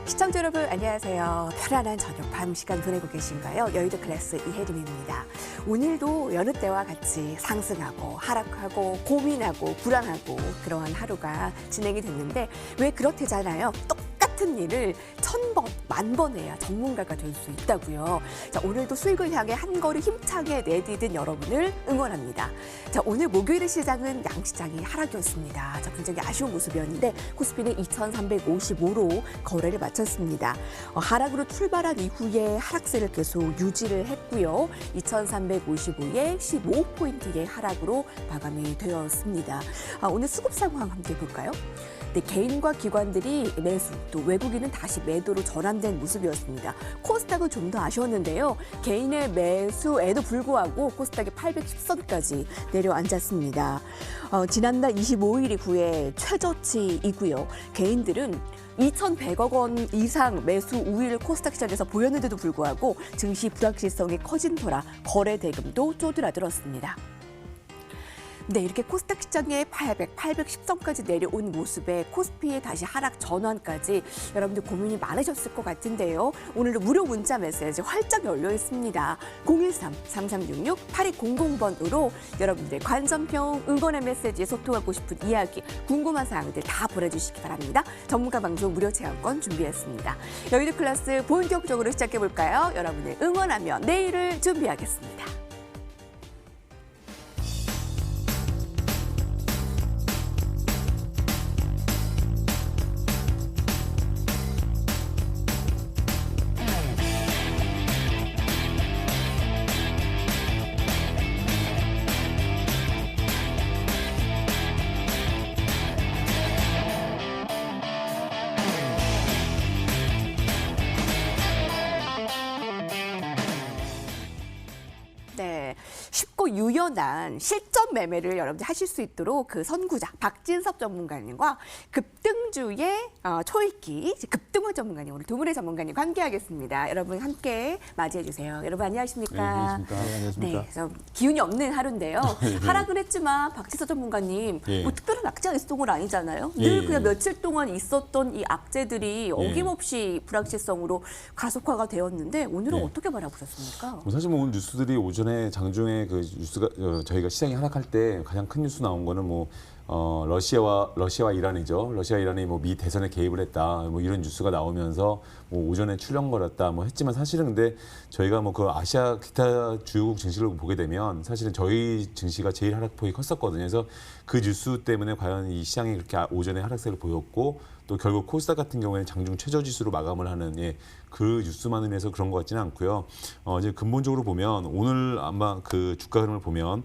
시청자 여러분 안녕하세요. 편안한 저녁 밤 시간 보내고 계신가요? 여의도 클래스 이혜림입니다. 오늘도 여느 때와 같이 상승하고 하락하고 고민하고 불안하고 그러한 하루가 진행이 됐는데 왜 그렇대잖아요. 똑같은 일을 1000번, 10,000번 해야 전문가가 될 수 있다고요. 자, 오늘도 수익을 향해 한 걸음 힘차게 내디딘 여러분을 응원합니다. 자, 오늘 목요일의 시장은 양시장이 하락이었습니다. 자, 굉장히 아쉬운 모습이었는데 코스피는 2,355로 거래를 마쳤습니다. 하락으로 출발한 이후에 하락세를 계속 유지를 했고요. 2,355에 15포인트의 하락으로 마감이 되었습니다. 오늘 수급 상황 함께 볼까요? 네, 개인과 기관들이 매수, 또 외국인은 다시 매도로 전환된 모습이었습니다. 코스닥은 좀 더 아쉬웠는데요. 개인의 매수에도 불구하고 코스닥이 810선까지 내려앉았습니다. 지난달 25일 이후에 최저치이고요. 개인들은 2,100억 원 이상 매수 우위를 코스닥 시장에서 보였는데도 불구하고 증시 불확실성이 커진 터라 거래 대금도 쪼드라들었습니다. 네, 이렇게 코스닥 시장에 810선까지 내려온 모습에 코스피의 다시 하락 전환까지 여러분들 고민이 많으셨을 것 같은데요. 오늘도 무료 문자 메시지 활짝 열려 있습니다. 013-3366-8200번으로 여러분들의 관전평, 응원의 메시지, 소통하고 싶은 이야기, 궁금한 사항들 다 보내주시기 바랍니다. 전문가 방송 무료 체험권 준비했습니다. 여의도 클래스 본격적으로 시작해볼까요? 여러분을 응원하며 내일을 준비하겠습니다. 네, 쉽고 유연한 실전 매매를 여러분들 하실 수 있도록 그 선구자 박진섭 전문가님과 급등주의 초읽기 급등원 전문가님, 오늘 두 분의 전문가님과 함께하겠습니다. 여러분 함께 맞이해 주세요. 여러분 안녕하십니까? 네, 안녕하십니까? 네, 그래서 기운이 없는 하루인데요. 하락은 했지만 박진섭 전문가님 뭐 특별한 악재가 있었던 건 아니잖아요. 늘 그냥 며칠 동안 있었던 이 악재들이 어김없이 불확실성으로 가속화가 되었는데 오늘은 어떻게 바라보셨습니까? 사실 뭐 오늘 뉴스들이 오전에 장중에 그 뉴스가 저희가 시장이 하락할 때 가장 큰 뉴스 나온 거는 뭐 러시아와 이란이죠. 러시아 이란이 뭐 미 대선에 개입을 했다. 뭐 이런 뉴스가 나오면서 뭐 오전에 출렁거렸다. 뭐 했지만 사실은 근데 저희가 뭐 그 아시아 기타 주요국 증시를 보게 되면 사실은 저희 증시가 제일 하락폭이 컸었거든요. 그래서 그 뉴스 때문에 과연 이 시장이 그렇게 오전에 하락세를 보였고 또 결국 코스닥 같은 경우에는 장중 최저 지수로 마감을 하는 그 뉴스만 인해서 그런 것 같지는 않고요. 이제 근본적으로 보면 오늘 아마 그 주가 흐름을 보면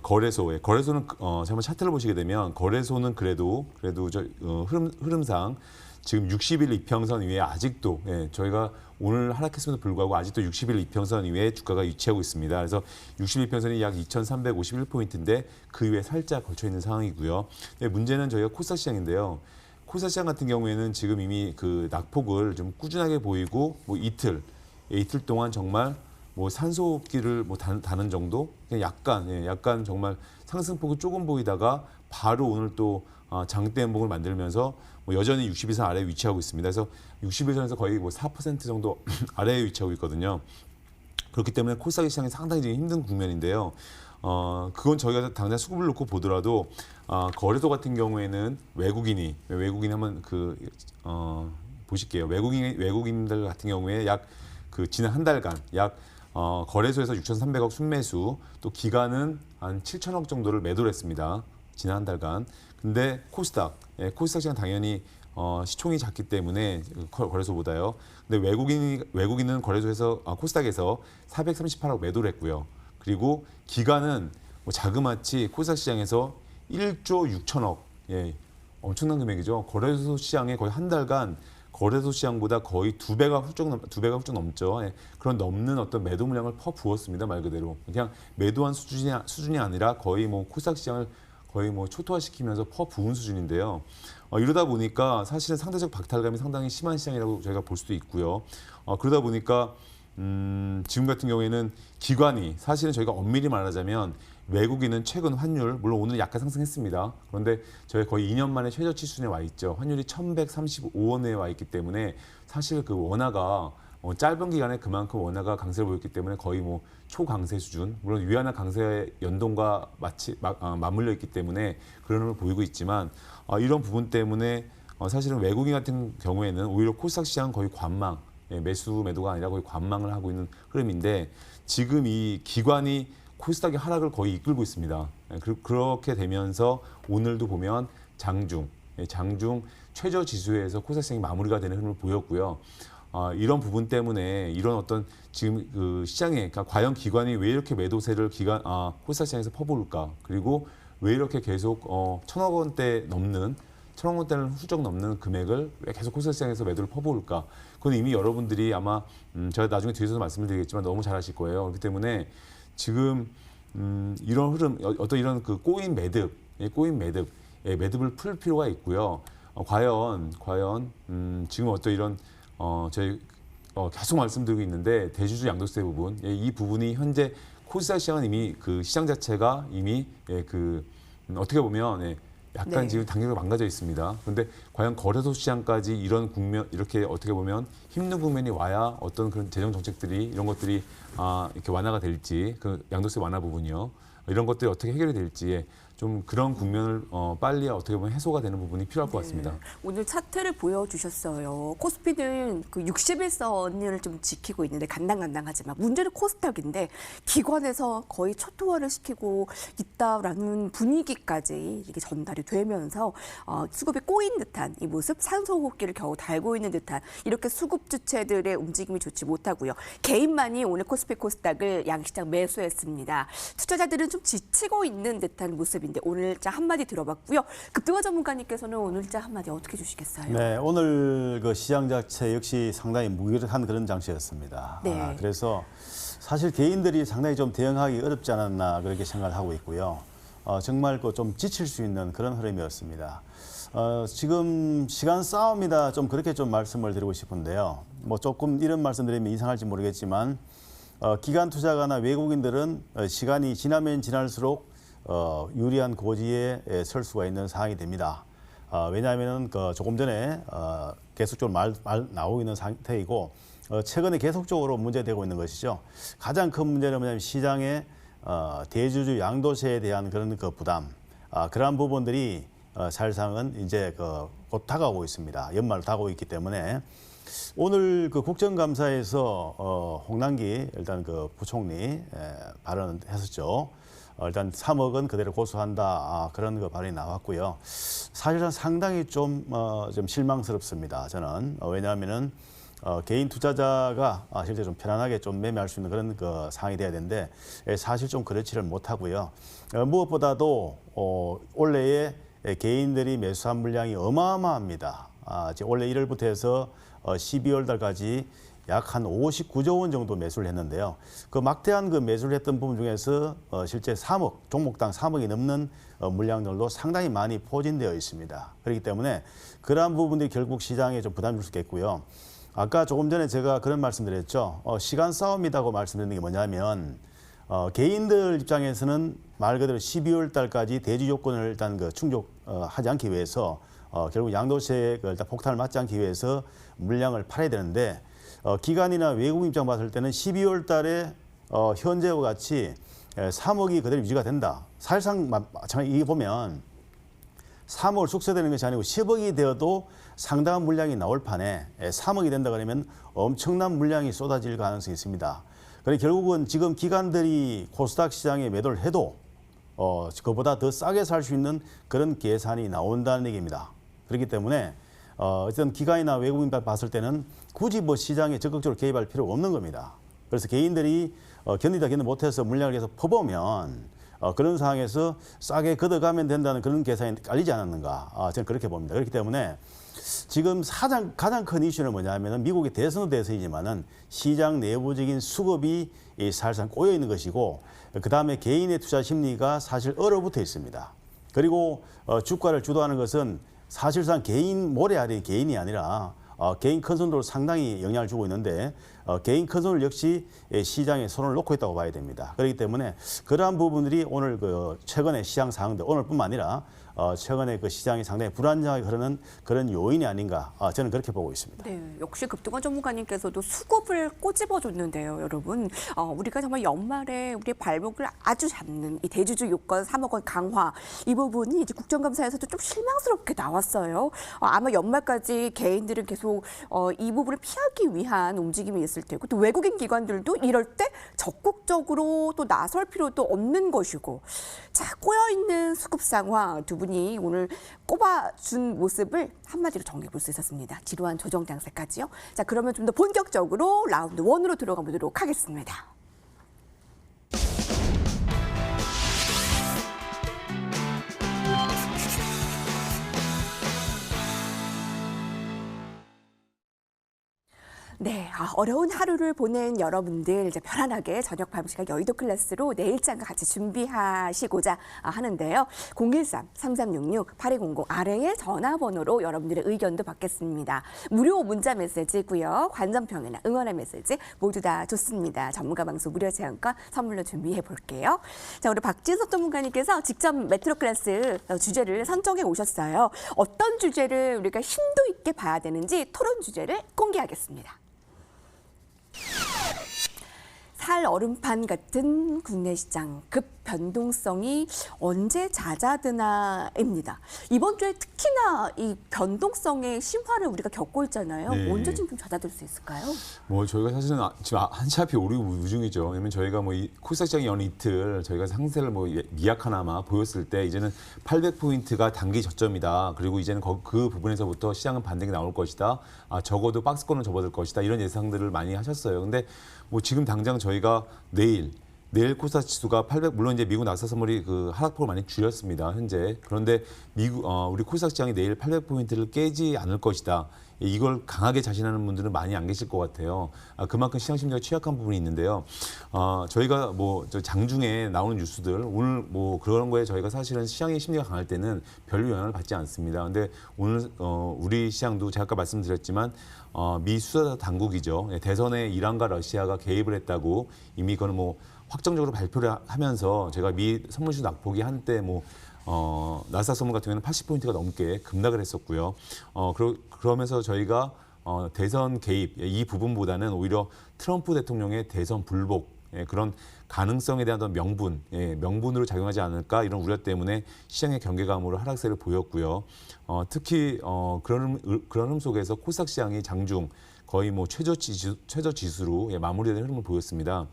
거래소는 한번 차트를 보시게 되면 거래소는 그래도 흐름상 지금 60일 이평선 위에 아직도 저희가 오늘 하락했음에도 불구하고 아직도 60일 이평선 위에 주가가 위치하고 있습니다. 그래서 60일 이평선이 약 2,351포인트인데 그 위에 살짝 걸쳐 있는 상황이고요. 문제는 저희가 코스닥 시장인데요. 코스닥 시장 같은 경우에는 지금 이미 그 낙폭을 좀 꾸준하게 보이고 뭐 이틀 동안 정말 뭐 산소호흡기를 뭐 다는 정도, 그냥 약간 정말 상승폭이 조금 보이다가 바로 오늘 또 장대 연봉을 만들면서 뭐 여전히 60일선 아래에 위치하고 있습니다. 그래서 60일선에서 거의 뭐 4% 정도 아래에 위치하고 있거든요. 그렇기 때문에 코스닥 시장이 상당히 지금 힘든 국면인데요. 그건 저희가 당장 수급을 놓고 보더라도 거래소 같은 경우에는 외국인이 한번 보실게요. 외국인들 같은 경우에 약 그 지난 한 달간 거래소에서 6,300억 순매수, 또 기관은 한 7천억 정도를 매도를 했습니다. 지난 한 달간. 근데 코스닥 시장 당연히 시총이 작기 때문에 거래소보다요. 근데 외국인은 코스닥에서 438억 매도를 했고요. 그리고 기관은 뭐 자그마치 코스닥 시장에서 1조 6천억, 엄청난 금액이죠. 거래소 시장에 거의 한 달간 거래소 시장보다 거의 두 배가 훌쩍 넘죠. 그런 넘는 어떤 매도 물량을 퍼부었습니다. 말 그대로 그냥 매도한 수준이 아니라 거의 뭐 코스닥 시장을 거의 뭐 초토화시키면서 퍼부은 수준인데요. 이러다 보니까 사실은 상대적 박탈감이 상당히 심한 시장이라고 저희가 볼 수도 있고요. 그러다 보니까 지금 같은 경우에는 기관이 사실은 저희가 엄밀히 말하자면 외국인은 최근 환율 물론 오늘 약간 상승했습니다. 그런데 저희 거의 2년 만에 최저치 수준에 와 있죠. 환율이 1,135원에 와 있기 때문에 사실 그 원화가 짧은 기간에 그만큼 원화가 강세를 보였기 때문에 거의 뭐 초강세 수준, 물론 위안화 강세 연동과 맞물려 있기 때문에 그런 흐름을 보이고 있지만 이런 부분 때문에 사실은 외국인 같은 경우에는 오히려 코스닥 시장은 거의 관망, 매수 매도가 아니라 거의 관망을 하고 있는 흐름인데 지금 이 기관이 코스닥의 하락을 거의 이끌고 있습니다. 그렇게 되면서 오늘도 보면 장중 최저 지수에서 코스닥 시장이 마무리가 되는 흐름을 보였고요. 이런 부분 때문에 이런 어떤 지금 그 시장에 그러니까 과연 기관이 왜 이렇게 매도세를 코스닥 시장에서 퍼부을까? 그리고 왜 이렇게 계속 1,000억 원대 넘는 1,000억 원대를 훌쩍 넘는 금액을 왜 계속 코스닥 시장에서 매도를 퍼부을까? 그건 이미 여러분들이 아마 제가 나중에 뒤에서 말씀을 드리겠지만 너무 잘 아실 거예요. 그렇기 때문에 지금 이런 흐름, 어떤 이런 그 꼬인 매듭을 풀 필요가 있고요. 과연 지금 어떤 이런 저희 계속 말씀드리고 있는데 대주주 양도세 부분, 이 부분이 현재 코스닥 시장은 이미 그 시장 자체가 이미 어떻게 보면 약간 네. 지금 단계가 망가져 있습니다. 그런데 과연 거래소 시장까지 이런 국면 이렇게 어떻게 보면 힘든 국면이 와야 어떤 그런 재정 정책들이 이런 것들이 이렇게 완화가 될지 그 양도세 완화 부분이요. 이런 것들이 어떻게 해결이 될지 좀 그런 국면을 빨리 어떻게 보면 해소가 되는 부분이 필요할 것 같습니다. 오늘 차트를 보여주셨어요. 코스피는 그 61선을 좀 지키고 있는데 간당간당하지만 문제는 코스닥인데 기관에서 거의 초토화를 시키고 있다라는 분위기까지 이게 전달이 되면서 수급이 꼬인 듯한 이 모습, 산소호흡기를 겨우 달고 있는 듯한 이렇게 수급 주체들의 움직임이 좋지 못하고요. 개인만이 오늘 코스피 코스닥을 양시장 매수했습니다. 투자자들은 좀 지치고 있는 듯한 모습인데 오늘자 한마디 들어봤고요. 급등화 전문가님께서는 오늘자 한마디 어떻게 주시겠어요? 네, 오늘 그 시장 자체 역시 상당히 무기력한 그런 장세였습니다. 네. 그래서 사실 개인들이 상당히 좀 대응하기 어렵지 않았나 그렇게 생각을 하고 있고요. 정말 그 좀 지칠 수 있는 그런 흐름이었습니다. 지금 시간 싸움이다 좀 그렇게 좀 말씀을 드리고 싶은데요. 뭐 조금 이런 말씀드리면 이상할지 모르겠지만 기관 투자가나 외국인들은 시간이 지나면 지날수록 유리한 고지에 설 수가 있는 상황이 됩니다. 왜냐하면 조금 전에 계속적으로 말 나오고 있는 상태이고 최근에 계속적으로 문제되고 있는 것이죠. 가장 큰 문제는 뭐냐면 시장의 대주주 양도세에 대한 그런 그 부담, 그러한 부분들이 사실상은 이제 곧 다가오고 있습니다. 연말로 다가오고 있기 때문에 오늘 그 국정감사에서 홍남기 일단 그 부총리 발언을 했었죠. 일단 3억은 그대로 고수한다 그런 그 발언이 나왔고요. 사실은 상당히 좀 실망스럽습니다. 저는 왜냐하면은 개인 투자자가 실제 좀 편안하게 좀 매매할 수 있는 그런 그 상황이 돼야 되는데 사실 좀 그렇지를 못하고요. 무엇보다도 올해에 개인들이 매수한 물량이 어마어마합니다. 올해 1월부터 해서 12월 달까지 약 한 59조 원 정도 매수를 했는데요. 그 막대한 그 매수를 했던 부분 중에서 실제 3억, 종목당 3억이 넘는 물량들도 상당히 많이 포진되어 있습니다. 그렇기 때문에 그러한 부분들이 결국 시장에 좀 부담을 줄 수 있겠고요. 아까 조금 전에 제가 그런 말씀드렸죠. 시간 싸움이라고 말씀드리는 게 뭐냐면 개인들 입장에서는 말 그대로 12월 달까지 대주 요건을 일단 충족하지 않기 위해서 결국 양도세에 일단 폭탄을 맞지 않기 위해서 물량을 팔아야 되는데 기관이나 외국 입장 봤을 때는 12월 달에 현재와 같이 3억이 그대로 유지가 된다. 사실상 이게 보면 3억을 숙소되는 것이 아니고 10억이 되어도 상당한 물량이 나올 판에 3억이 된다 그러면 엄청난 물량이 쏟아질 가능성이 있습니다. 그래서 결국은 지금 기관들이 코스닥 시장에 매도를 해도 그보다 더 싸게 살 수 있는 그런 계산이 나온다는 얘기입니다. 그렇기 때문에 어떤 기관이나 외국인 봤을 때는 굳이 뭐 시장에 적극적으로 개입할 필요가 없는 겁니다. 그래서 개인들이 견디다 못해서 물량을 계속 퍼보면 그런 상황에서 싸게 걷어가면 된다는 그런 계산이 깔리지 않았는가 저는 그렇게 봅니다. 그렇기 때문에 지금 가장 큰 이슈는 뭐냐면 미국의 대선도 대선이지만은 시장 내부적인 수급이 사실상 꼬여 있는 것이고 그다음에 개인의 투자 심리가 사실 얼어붙어 있습니다. 그리고 주가를 주도하는 것은 사실상 개인 모래 아래 개인이 아니라 개인 큰 손으로 상당히 영향을 주고 있는데 개인 컨트롤 역시 시장에 손을 놓고 있다고 봐야 됩니다. 그렇기 때문에 그러한 부분들이 오늘 그 최근의 시장 상황들 오늘뿐만 아니라 최근에 그 시장이 상당히 불안정하게 흐르는 그런 요인이 아닌가 저는 그렇게 보고 있습니다. 네, 역시 급등원 전문가님께서도 수급을 꼬집어줬는데요, 여러분. 우리가 정말 연말에 우리의 발목을 아주 잡는 이 대주주 요건 3억 원 강화 이 부분이 이제 국정감사에서도 좀 실망스럽게 나왔어요. 아마 연말까지 개인들은 계속 이 부분을 피하기 위한 움직임이 있을 테고 또 외국인 기관들도 이럴 때 적극적으로 또 나설 필요도 없는 것이고 자 꼬여있는 수급 상황 두 분이 오늘 꼽아준 모습을 한마디로 정리해 볼 수 있었습니다. 지루한 조정 장세까지요. 자 그러면 좀 더 본격적으로 라운드 1으로 들어가 보도록 하겠습니다. 네, 어려운 하루를 보낸 여러분들 이제 편안하게 저녁 밤 시간 여의도 클래스로 내일장과 같이 준비하시고자 하는데요. 013-3366-8200 아래의 전화번호로 여러분들의 의견도 받겠습니다. 무료 문자 메시지고요. 관전평이나 응원의 메시지 모두 다 좋습니다. 전문가 방송 무료 체험권 선물로 준비해 볼게요. 자, 우리 박진석 전문가님께서 직접 메트로 클래스 주제를 선정해 오셨어요. 어떤 주제를 우리가 심도 있게 봐야 되는지 토론 주제를 공개하겠습니다. 살 얼음판 같은 국내 시장 급 변동성이 언제 잦아드나입니다. 이번 주에 특히나 이 변동성의 심화를 우리가 겪고 있잖아요. 네. 언제쯤 좀 잦아들 수 있을까요? 뭐 저희가 사실은 지금 한치 앞이 오르고 무중이죠. 왜냐면 저희가 뭐 이 코스닥 시장이 어느 이틀 저희가 상세를 뭐 미약하나마 보였을 때 이제는 800포인트가 단기 저점이다. 그리고 이제는 그 부분에서부터 시장은 반등이 나올 것이다. 적어도 박스권은 접어들 것이다. 이런 예상들을 많이 하셨어요. 근데 뭐 지금 당장 저희가 내일 코스닥 지수가 800 물론 이제 미국 나스닥 선물이 그 하락폭을 많이 줄였습니다. 현재. 그런데 우리 코스닥 시장이 내일 800포인트를 깨지 않을 것이다. 이걸 강하게 자신하는 분들은 많이 안 계실 것 같아요. 그만큼 시장 심리가 취약한 부분이 있는데요. 저희가 뭐 장중에 나오는 뉴스들 오늘 뭐 그런 거에 저희가 사실은 시장의 심리가 강할 때는 별로 영향을 받지 않습니다. 근데 오늘 우리 시장도 제가 아까 말씀드렸지만 미 수사 당국이죠. 대선에 이란과 러시아가 개입을 했다고 이미 그거는 뭐 확정적으로 발표를 하면서 제가 미 선물시장 낙폭이 한때 뭐 나스닥 선물 같은 경우는 80포인트가 넘게 급락을 했었고요. 그러면서 저희가 대선 개입 이 부분보다는 오히려 트럼프 대통령의 대선 불복 그런 가능성에 대한 어떤 명분으로 작용하지 않을까 이런 우려 때문에 시장의 경계감으로 하락세를 보였고요. 특히 그런 흐름 속에서 코스닥 시장이 장중 거의 뭐 최저 지수로 마무리되는 흐름을 보였습니다.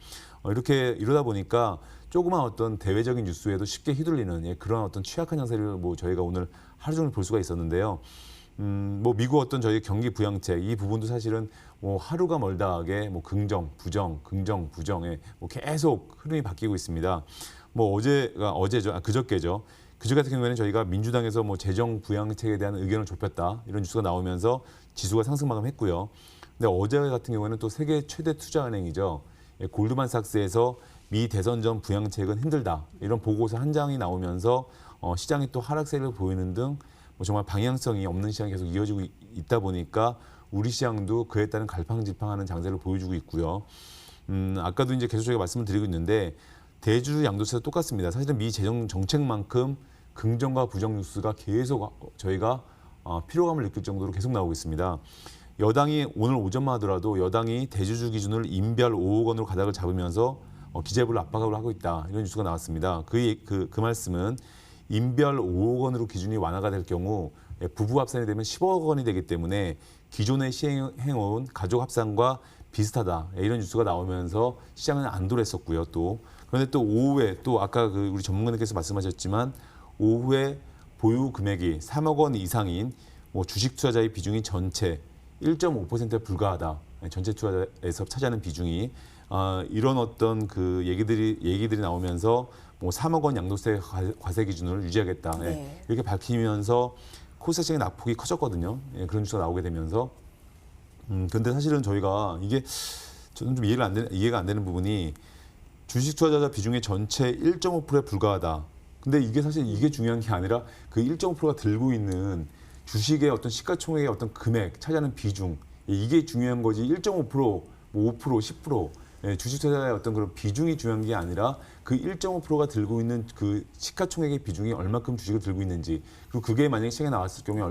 이러다 보니까 조그만 어떤 대외적인 뉴스에도 쉽게 휘둘리는 그런 어떤 취약한 양세를 뭐 저희가 오늘 하루 종일 볼 수가 있었는데요. 뭐 미국 어떤 저희 경기 부양책 이 부분도 사실은 뭐 하루가 멀다하게 뭐 긍정, 부정 뭐 계속 흐름이 바뀌고 있습니다. 뭐 그저께죠. 그저 같은 경우에는 저희가 민주당에서 뭐 재정 부양책에 대한 의견을 좁혔다 이런 뉴스가 나오면서 지수가 상승 마감했고요. 근데 어제 같은 경우에는 또 세계 최대 투자은행이죠. 골드만삭스에서 미 대선 전 부양책은 힘들다 이런 보고서 한 장이 나오면서 시장이 또 하락세를 보이는 등 뭐 정말 방향성이 없는 시장이 계속 이어지고 있다 보니까 우리 시장도 그에 따른 갈팡질팡하는 장세를 보여주고 있고요. 아까도 이제 계속 저희가 말씀을 드리고 있는데 대주주 양도세도 똑같습니다. 사실은 미 재정 정책만큼 긍정과 부정 뉴스가 계속 저희가 피로감을 느낄 정도로 계속 나오고 있습니다. 여당이 오늘 오전만 하더라도 여당이 대주주 기준을 인별 5억 원으로 가닥을 잡으면서 기재부를 압박을 하고 있다 이런 뉴스가 나왔습니다. 그 말씀은 인별 5억 원으로 기준이 완화가 될 경우 부부 합산이 되면 10억 원이 되기 때문에 기존에 시행해온 가족 합산과 비슷하다 이런 뉴스가 나오면서 시장은 안도했었고요. 그런데 또 오후에 또 아까 우리 전문가님께서 말씀하셨지만 오후에 보유 금액이 3억 원 이상인 뭐 주식 투자자의 비중이 전체 1.5%에 불과하다. 전체 투자자에서 차지하는 비중이 이런 어떤 그 얘기들이 나오면서 뭐 3억 원 양도세 과세 기준을 유지하겠다. 네. 이렇게 밝히면서 코스닥 시장의 낙폭이 커졌거든요. 그런 뉴스가 나오게 되면서 그런데 사실은 저희가 이게 저는 좀 이해가 안 되는 부분이 주식 투자자 비중의 전체 1.5%에 불과하다. 근데 이게 사실 이게 중요한 게 아니라 그 1.5%가 들고 있는 주식의 어떤 시가총액의 어떤 금액 차지하는 비중 이게 중요한 거지 1.5% 뭐 5%, 10%. 주식 투자의 어떤 그런 비중이 중요한 게 아니라 그 1.5%가 들고 있는 그 시가총액의 비중이 얼마큼 주식을 들고 있는지, 그리고 그게 만약에 시장에 나왔을 경우에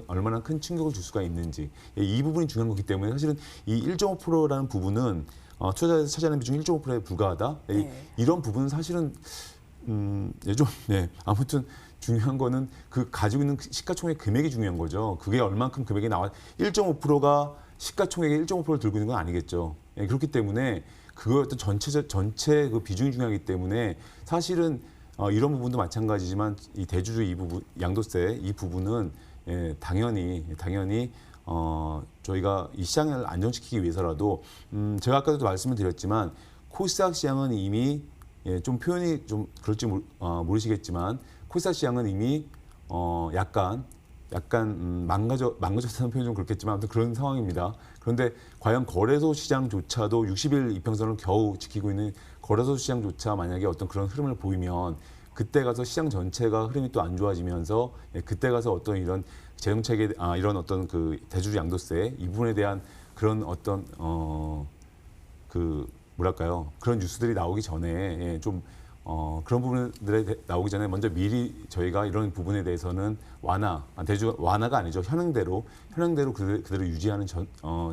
얼마나 큰 충격을 줄 수가 있는지, 이 부분이 중요한 거기 때문에 사실은 이 1.5%라는 부분은 투자자에서 차지하는 비중이 1.5%에 불과하다. 이런 부분은 사실은 아무튼 중요한 거는 그 가지고 있는 시가총액 금액이 중요한 거죠. 그게 얼만큼 금액이 나와 1.5%가 시가총액의 1.5%를 들고 있는 건 아니겠죠. 그렇기 때문에 그거 어떤 전체 그 비중이 중요하기 때문에 사실은 이런 부분도 마찬가지지만 이 대주주 이 부분 양도세 이 부분은 당연히 저희가 이 시장을 안정시키기 위해서라도 제가 아까도 말씀을 드렸지만 코스닥 시장은 이미 좀 표현이 좀 그럴지 모르시겠지만 코스닥 시장은 이미 약간 망가졌다는 표현이 좀 그렇겠지만 아무튼 그런 상황입니다. 그런데 과연 거래소 시장조차도 60일 이평선을 겨우 지키고 있는 거래소 시장조차 만약에 어떤 그런 흐름을 보이면 그때 가서 시장 전체가 흐름이 또 안 좋아지면서 그때 가서 어떤 이런 재정책에 이런 어떤 그 대주주 양도세 이 부분에 대한 그런 어떤 뭐랄까요, 그런 뉴스들이 나오기 전에 좀 그런 부분들에 나오기 전에 먼저 미리 저희가 이런 부분에 대해서는 완화가 아니죠. 현행대로 그대로 유지하는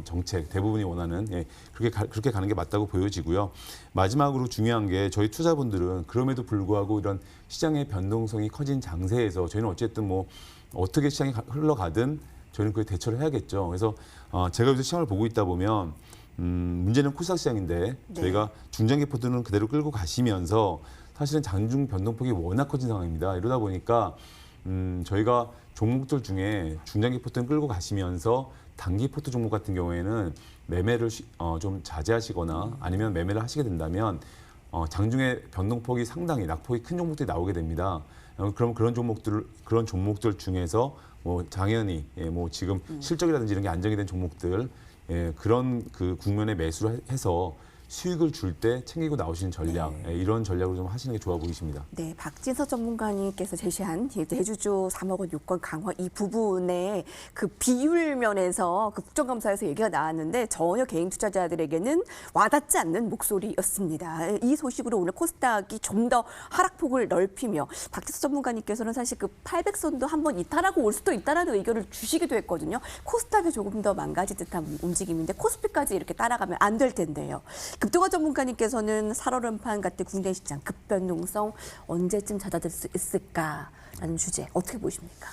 정책 대부분이 원하는 그렇게 가는 게 맞다고 보여지고요. 마지막으로 중요한 게 저희 투자분들은 그럼에도 불구하고 이런 시장의 변동성이 커진 장세에서 저희는 어쨌든 뭐 어떻게 시장이 흘러가든 저희는 그에 대처를 해야겠죠. 그래서 제가 요새 시장을 보고 있다 보면 문제는 코스닥 시장인데 저희가 중장기 포트는 그대로 끌고 가시면서 사실은 장중 변동폭이 워낙 커진 상황입니다. 이러다 보니까 저희가 종목들 중에 중장기 포트는 끌고 가시면서 단기 포트 종목 같은 경우에는 매매를 좀 자제하시거나 아니면 매매를 하시게 된다면 장중에 변동폭이 상당히 낙폭이 큰 종목들이 나오게 됩니다. 그럼 그런 종목들 중에서 뭐 당연히 뭐 지금 실적이라든지 이런 게 안정이 된 종목들 그런 그 국면에 매수를 해서 수익을 줄 때 챙기고 나오시는 전략, 이런 전략으로 좀 하시는 게 좋아 보이십니다. 네, 박진서 전문가님께서 제시한 대주주 3억 원 요건 강화 이 부분에 그 비율 면에서 그 국정감사에서 얘기가 나왔는데 전혀 개인 투자자들에게는 와닿지 않는 목소리였습니다. 이 소식으로 오늘 코스닥이 좀 더 하락폭을 넓히며 박진서 전문가님께서는 사실 그 800선도 한번 이탈하고 올 수도 있다라는 의견을 주시기도 했거든요. 코스닥이 조금 더 망가질 듯한 움직임인데 코스피까지 이렇게 따라가면 안 될 텐데요. 급동화 전문가님께서는 살얼음판 같은 국내 시장 급변동성 언제쯤 잦아들 수 있을까라는 주제 어떻게 보십니까?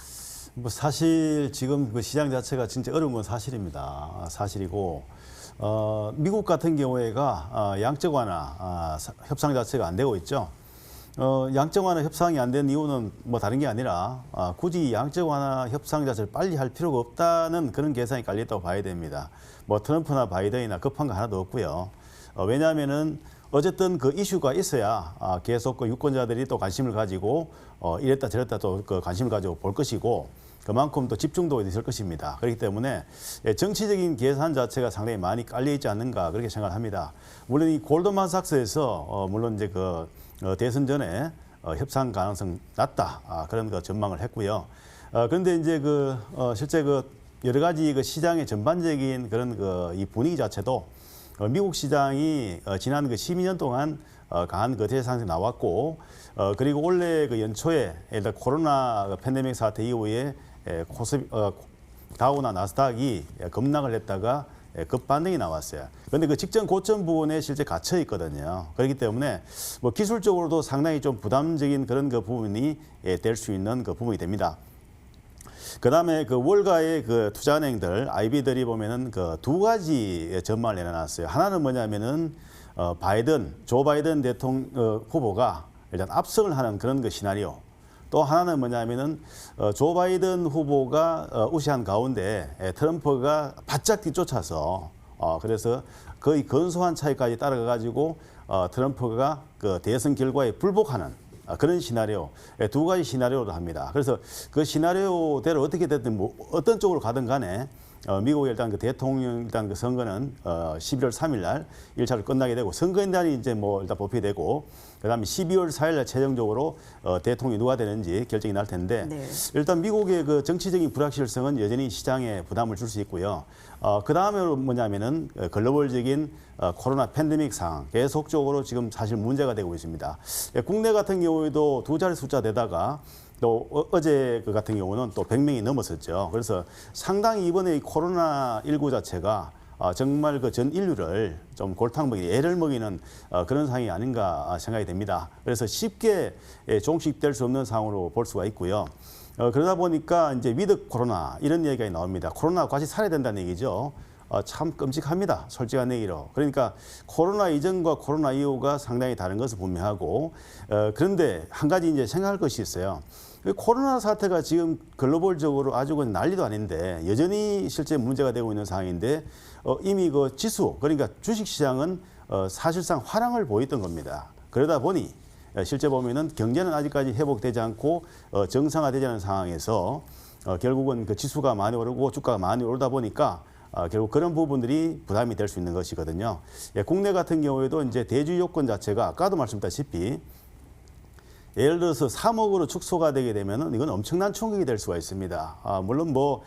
뭐 사실 지금 그 시장 자체가 진짜 어려운 건 사실입니다. 사실이고 미국 같은 경우에가 양적 완화 협상 자체가 안 되고 있죠. 양적 완화 협상이 안 된 이유는 뭐 다른 게 아니라 굳이 양적 완화 협상 자체를 빨리 할 필요가 없다는 그런 계산이 깔려 있다고 봐야 됩니다. 뭐 트럼프나 바이든이나 급한 거 하나도 없고요. 왜냐하면은 어쨌든 그 이슈가 있어야 계속 그 유권자들이 또 관심을 가지고 이랬다 저랬다 또 그 관심을 가지고 볼 것이고 그만큼 또 집중도가 있을 것입니다. 그렇기 때문에 정치적인 계산 자체가 상당히 많이 깔려 있지 않는가 그렇게 생각합니다. 물론 이 골드만삭스에서 물론 이제 그 대선 전에 협상 가능성 낮다 그런 거 전망을 했고요. 그런데 이제 그 실제 그 여러 가지 그 시장의 전반적인 그런 그 이 분위기 자체도 미국 시장이 지난 그 12년 동안 강한 그 대세 상승이 나왔고 그리고 올해 그 연초에 일단 코로나 팬데믹 사태 이후에 다우나 나스닥이 급락을 했다가 급반등이 나왔어요. 그런데 그 직전 고점 부분에 실제 갇혀 있거든요. 그렇기 때문에 뭐 기술적으로도 상당히 좀 부담적인 그런 그 부분이 될 수 있는 그 부분이 됩니다. 그다음에 그 월가의 그 투자은행들 IB들이 보면은 그 두 가지 전망을 내놨어요. 하나는 뭐냐면은 조 바이든 대통령 후보가 일단 압승을 하는 그런 그 시나리오. 또 하나는 뭐냐면은 조 바이든 후보가 우세한 가운데 트럼프가 바짝 뒤쫓아서 그래서 거의 근소한 차이까지 따라가 가지고 트럼프가 그 대선 결과에 불복하는 그런 시나리오, 두 가지 시나리오를 합니다. 그래서 그 시나리오대로 어떻게 됐든 뭐 어떤 쪽으로 가든 간에 미국의 일단 그 대통령 일단 그 선거는 11월 3일 날 1차로 끝나게 되고 선거인단이 이제 뭐 일단 보피되고 그다음에 12월 4일 날 최종적으로 대통령이 누가 되는지 결정이 날 텐데 네. 일단 미국의 그 정치적인 불확실성은 여전히 시장에 부담을 줄 수 있고요. 그 다음으로 뭐냐면은 글로벌적인 코로나 팬데믹 상황 계속적으로 지금 사실 문제가 되고 있습니다. 국내 같은 경우에도 두 자리 숫자 되다가 또 어제 그 같은 경우는 또 100명이 넘었었죠. 그래서 상당히 이번에 이 코로나19 자체가 정말 그 전 인류를 좀 골탕 먹이, 애를 먹이는 그런 상황이 아닌가 생각이 됩니다. 그래서 쉽게 종식될 수 없는 상황으로 볼 수가 있고요. 그러다 보니까 이제 위드 코로나 이런 얘기가 나옵니다. 코로나와 같이 살아야 된다는 얘기죠. 참 끔찍합니다. 솔직한 얘기로. 그러니까 코로나 이전과 코로나 이후가 상당히 다른 것은 분명하고 그런데 한 가지 이제 생각할 것이 있어요. 코로나 사태가 지금 글로벌적으로 아주 난리도 아닌데 여전히 실제 문제가 되고 있는 상황인데 이미 그 지수 그러니까 주식시장은 사실상 화랑을 보였던 겁니다. 그러다 보니 실제 보면은 경제는 아직까지 회복되지 않고 정상화되지 않은 상황에서 결국은 그 지수가 많이 오르고 주가가 많이 오르다 보니까 결국 그런 부분들이 부담이 될 수 있는 것이거든요. 국내 같은 경우에도 이제 대주 요건 자체가 아까도 말씀드렸다시피 예를 들어서 3억으로 축소가 되게 되면은 이건 엄청난 충격이 될 수가 있습니다. 물론 뭐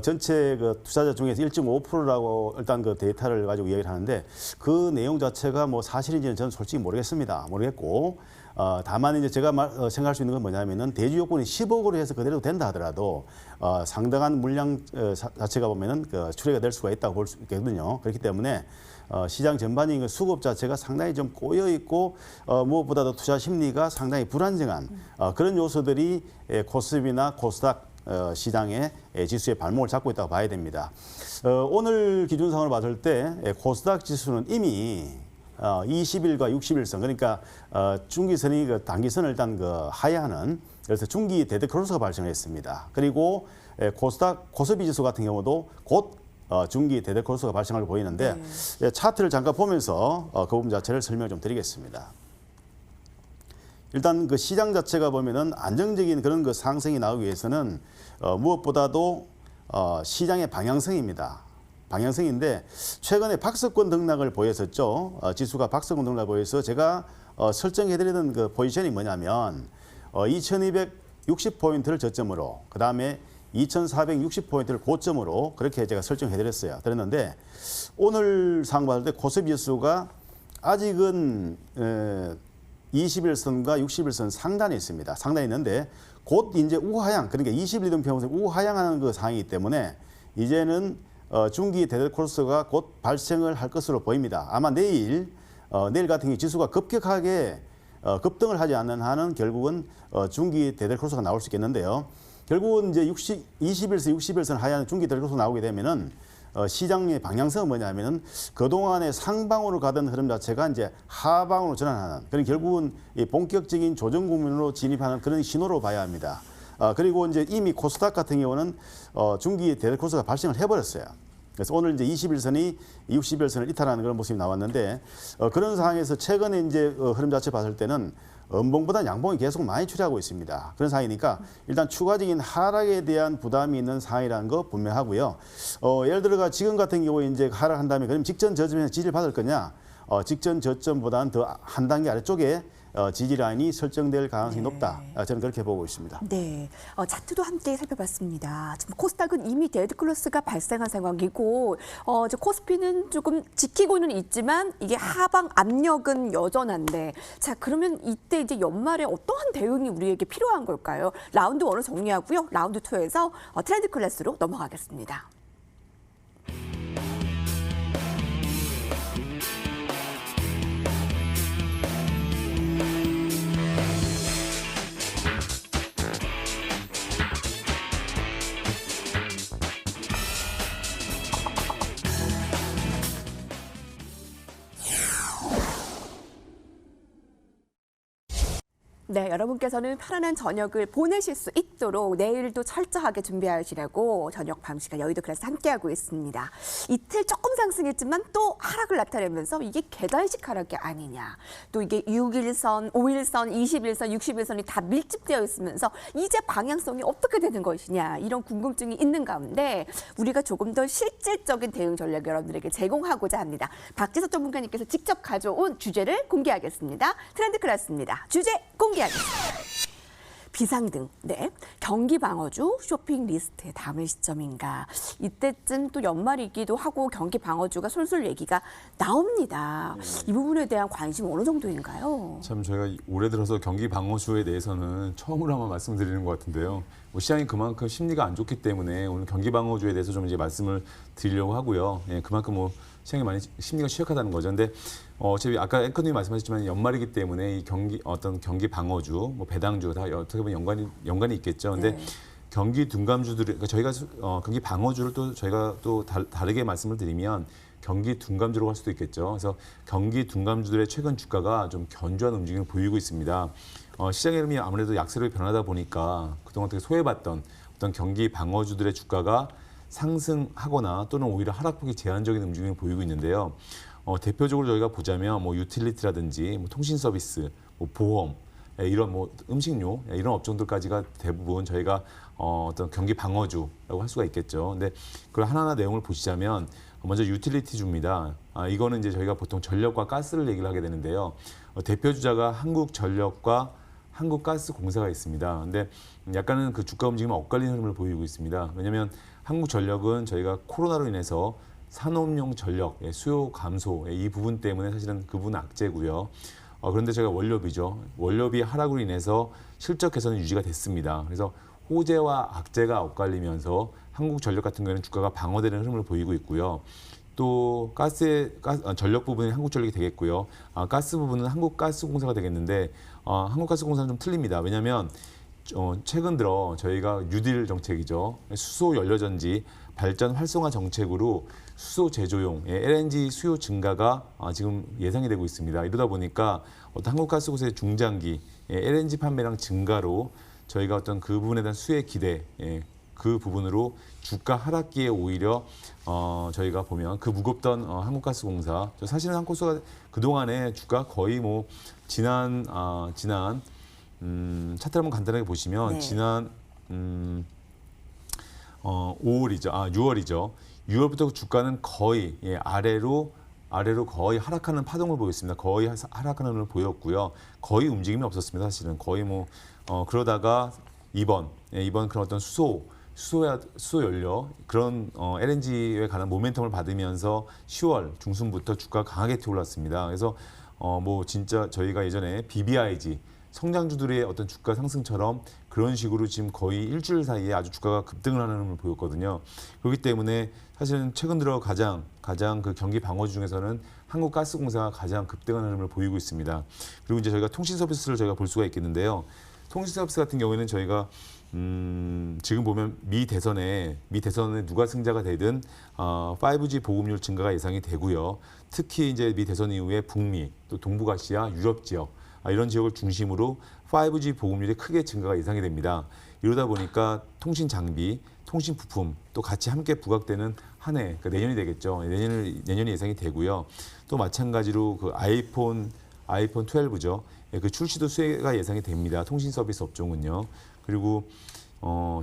전체 그 투자자 중에서 1.5%라고 일단 그 데이터를 가지고 이야기를 하는데 그 내용 자체가 뭐 사실인지는 저는 솔직히 모르겠습니다. 모르겠고 다만 이제 제가 생각할 수 있는 건 뭐냐면은 대주 요건이 10억으로 해서 그대로 된다 하더라도 상당한 물량 자체가 보면은 그 출회가 될 수가 있다고 볼 수 있거든요. 그렇기 때문에 시장 전반적인 그 수급 자체가 상당히 좀 꼬여 있고 무엇보다도 투자 심리가 상당히 불안정한 그런 요소들이 코스피나 코스닥 시장의 지수의 발목을 잡고 있다고 봐야 됩니다. 오늘 기준상으로 봤을 때 코스닥 지수는 이미 20일과 60일선 그러니까 중기선이 그 단기선을 일단 그 하회하는 그래서 중기 데드크로스가 발생했습니다. 그리고 코스피 지수 같은 경우도 곧 중기 데드크로스가 발생할 보이는데 차트를 잠깐 보면서 그 부분 자체를 설명을 좀 드리겠습니다. 일단 그 시장 자체가 보면은 안정적인 그런 그 상승이 나오기 위해서는 무엇보다도 시장의 방향성입니다. 방향성인데 최근에 박스권 등락을 보였었죠. 지수가 박스권 등락을 보여서 제가 설정해드리던 그 포지션이 뭐냐면 2260포인트를 저점으로 그 다음에 2460포인트를 고점으로 그렇게 제가 설정해드렸어요. 그랬는데 오늘 상황 봤을 때 코스피 지수가 아직은 21선과 61선 상단에 있습니다. 상단에 있는데 곧 이제 우하향 그러니까 21등 평균선 우하향하는 그 상황이기 때문에 이제는 중기 데드크로스가 곧 발생을 할 것으로 보입니다. 아마 내일 같은 경우 지수가 급격하게 급등을 하지 않는 한은 결국은 중기 데드크로스가 나올 수 있겠는데요. 결국은 이제 20일선, 60일선 하향 중기 데드크로스가 나오게 되면은 시장의 방향성은 뭐냐면은 그동안의 상방으로 가던 흐름 자체가 이제 하방으로 전환하는 그런 결국은 이 본격적인 조정 국면으로 진입하는 그런 신호로 봐야 합니다. 그리고 이제 이미 코스닥 같은 경우는 중기 데드크로스가 발생을 해버렸어요. 그래서 오늘 이제 21선이 60일선을 이탈하는 그런 모습이 나왔는데 그런 상황에서 최근에 이제 흐름 자체 봤을 때는 음봉보다 양봉이 계속 많이 출하고 있습니다. 그런 상황이니까 일단 추가적인 하락에 대한 부담이 있는 상황이라는 거 분명하고요. 예를 들어가 지금 같은 경우에 이제 하락한다면 그럼 직전 저점에서 지지를 받을 거냐? 직전 저점보다는 더 한 단계 아래쪽에 지지 라인이 설정될 가능성이 높다. 저는 그렇게 보고 있습니다. 네, 차트도 함께 살펴봤습니다. 지금 코스닥은 이미 데드크로스가 발생한 상황이고, 저 코스피는 조금 지키고는 있지만 이게 하방 압력은 여전한데, 자 그러면 이때 이제 연말에 어떠한 대응이 우리에게 필요한 걸까요? 라운드 1을 정리하고요, 라운드 2에서 트렌드 클래스로 넘어가겠습니다. 네, 여러분께서는 편안한 저녁을 보내실 수 있도록 내일도 철저하게 준비하시라고 저녁 밤 시간 여의도 클래스 함께하고 있습니다. 이틀 조금 상승했지만 또 하락을 나타내면서 이게 계단식 하락이 아니냐. 또 이게 6일선, 5일선, 21선, 60일선이 다 밀집되어 있으면서 이제 방향성이 어떻게 되는 것이냐. 이런 궁금증이 있는 가운데 우리가 조금 더 실질적인 대응 전략 여러분들에게 제공하고자 합니다. 박지석 전문가님께서 직접 가져온 주제를 공개하겠습니다. 트렌드 클래스입니다. 주제 공개하겠습니다. 비상등, 네. 경기 방어주 쇼핑 리스트에 담을 시점인가. 이때쯤 또 연말이기도 하고 경기 방어주가 솔솔 얘기가 나옵니다. 이 부분에 대한 관심 어느 정도인가요? 참 저희가 올해 들어서 경기 방어주에 대해서는 처음으로 한번 말씀드리는 것 같은데요. 뭐 시장이 그만큼 심리가 안 좋기 때문에 오늘 경기 방어주에 대해서 좀 이제 말씀을 드리려고 하고요. 예, 그만큼 뭐 시장이 많이 심리가 취약하다는 거죠. 근데 어차피 아까 앵커님이 말씀하셨지만 연말이기 때문에 이 어떤 경기 방어주, 뭐 배당주 다 어떻게 보면 연관이 있겠죠. 근데 네. 경기 둔감주들, 그러니까 저희가 경기 방어주를 또 저희가 또 다르게 말씀을 드리면 경기 둔감주로 갈 수도 있겠죠. 그래서 경기 둔감주들의 최근 주가가 좀 견조한 움직임을 보이고 있습니다. 시장의 흐름이 아무래도 약세로 변하다 보니까 그동안 되게 소외받던 어떤 경기 방어주들의 주가가 상승하거나 또는 오히려 하락폭이 제한적인 움직임을 보이고 있는데요. 대표적으로 저희가 보자면 뭐 유틸리티라든지 뭐 통신 서비스, 뭐 보험, 이런 뭐 음식료 이런 업종들까지가 대부분 저희가 어떤 경기 방어주라고 할 수가 있겠죠. 근데 그걸 하나하나 내용을 보시자면 먼저 유틸리티주입니다. 이거는 이제 저희가 보통 전력과 가스를 얘기를 하게 되는데요. 대표 주자가 한국전력과 한국가스공사가 있습니다. 근데 약간은 그 주가 움직임이 엇갈리는 흐름을 보이고 있습니다. 왜냐하면 한국전력은 저희가 코로나로 인해서 산업용 전력 수요 감소 이 부분 때문에 사실은 그 부분은 악재고요. 그런데 저희가 원료비죠. 원료비 하락으로 인해서 실적 개선은 유지가 됐습니다. 그래서 호재와 악재가 엇갈리면서 한국전력 같은 경우에는 주가가 방어되는 흐름을 보이고 있고요. 또 전력 부분이 한국전력이 되겠고요. 가스 부분은 한국가스공사가 되겠는데 한국가스공사는 좀 틀립니다. 왜냐하면 최근 들어 저희가 뉴딜 정책이죠. 수소 연료전지 발전 활성화 정책으로 수소 제조용 LNG 수요 증가가 지금 예상이 되고 있습니다. 이러다 보니까 어떤 한국가스공사의 중장기 LNG 판매량 증가로 저희가 어떤 그 부분에 대한 수혜 기대 그 부분으로 주가 하락기에 오히려 저희가 보면 그 무겁던 한국가스공사 사실은 한국가스가 그동안에 주가 거의 뭐 지난 차트를 한번 간단하게 보시면 네. 지난 6월이죠. 6월부터 주가는 거의 아래로 거의 하락하는 파동을 보였습니다. 거의 하락하는 흐름을 보였고요. 거의 움직임이 없었습니다. 사실은 거의 뭐 그러다가 이번 그런 어떤 수소 연료 그런 LNG에 관한 모멘텀을 받으면서 10월 중순부터 주가가 강하게 올랐습니다. 그래서 뭐 진짜 저희가 예전에 BBIG 성장주들의 어떤 주가 상승처럼 그런 식으로 지금 거의 일주일 사이에 아주 주가가 급등을 하는 흐름을 보였거든요. 그렇기 때문에 사실은 최근 들어 가장 그 경기 방어주 중에서는 한국가스공사가 가장 급등하는 흐름을 보이고 있습니다. 그리고 이제 저희가 통신 서비스를 저희가 볼 수가 있겠는데요. 통신 서비스 같은 경우에는 저희가 지금 보면 미 대선에 누가 승자가 되든 5G 보급률 증가가 예상이 되고요. 특히 이제 미 대선 이후에 북미 또 동북아시아 유럽 지역 이런 지역을 중심으로 5G 보급률이 크게 증가가 예상이 됩니다. 이러다 보니까 통신 장비, 통신 부품 또 같이 함께 부각되는 한 해, 그러니까 내년이 되겠죠. 내년이 예상이 되고요. 또 마찬가지로 그 아이폰 12죠. 그 출시도 수혜가 예상이 됩니다. 통신 서비스 업종은요. 그리고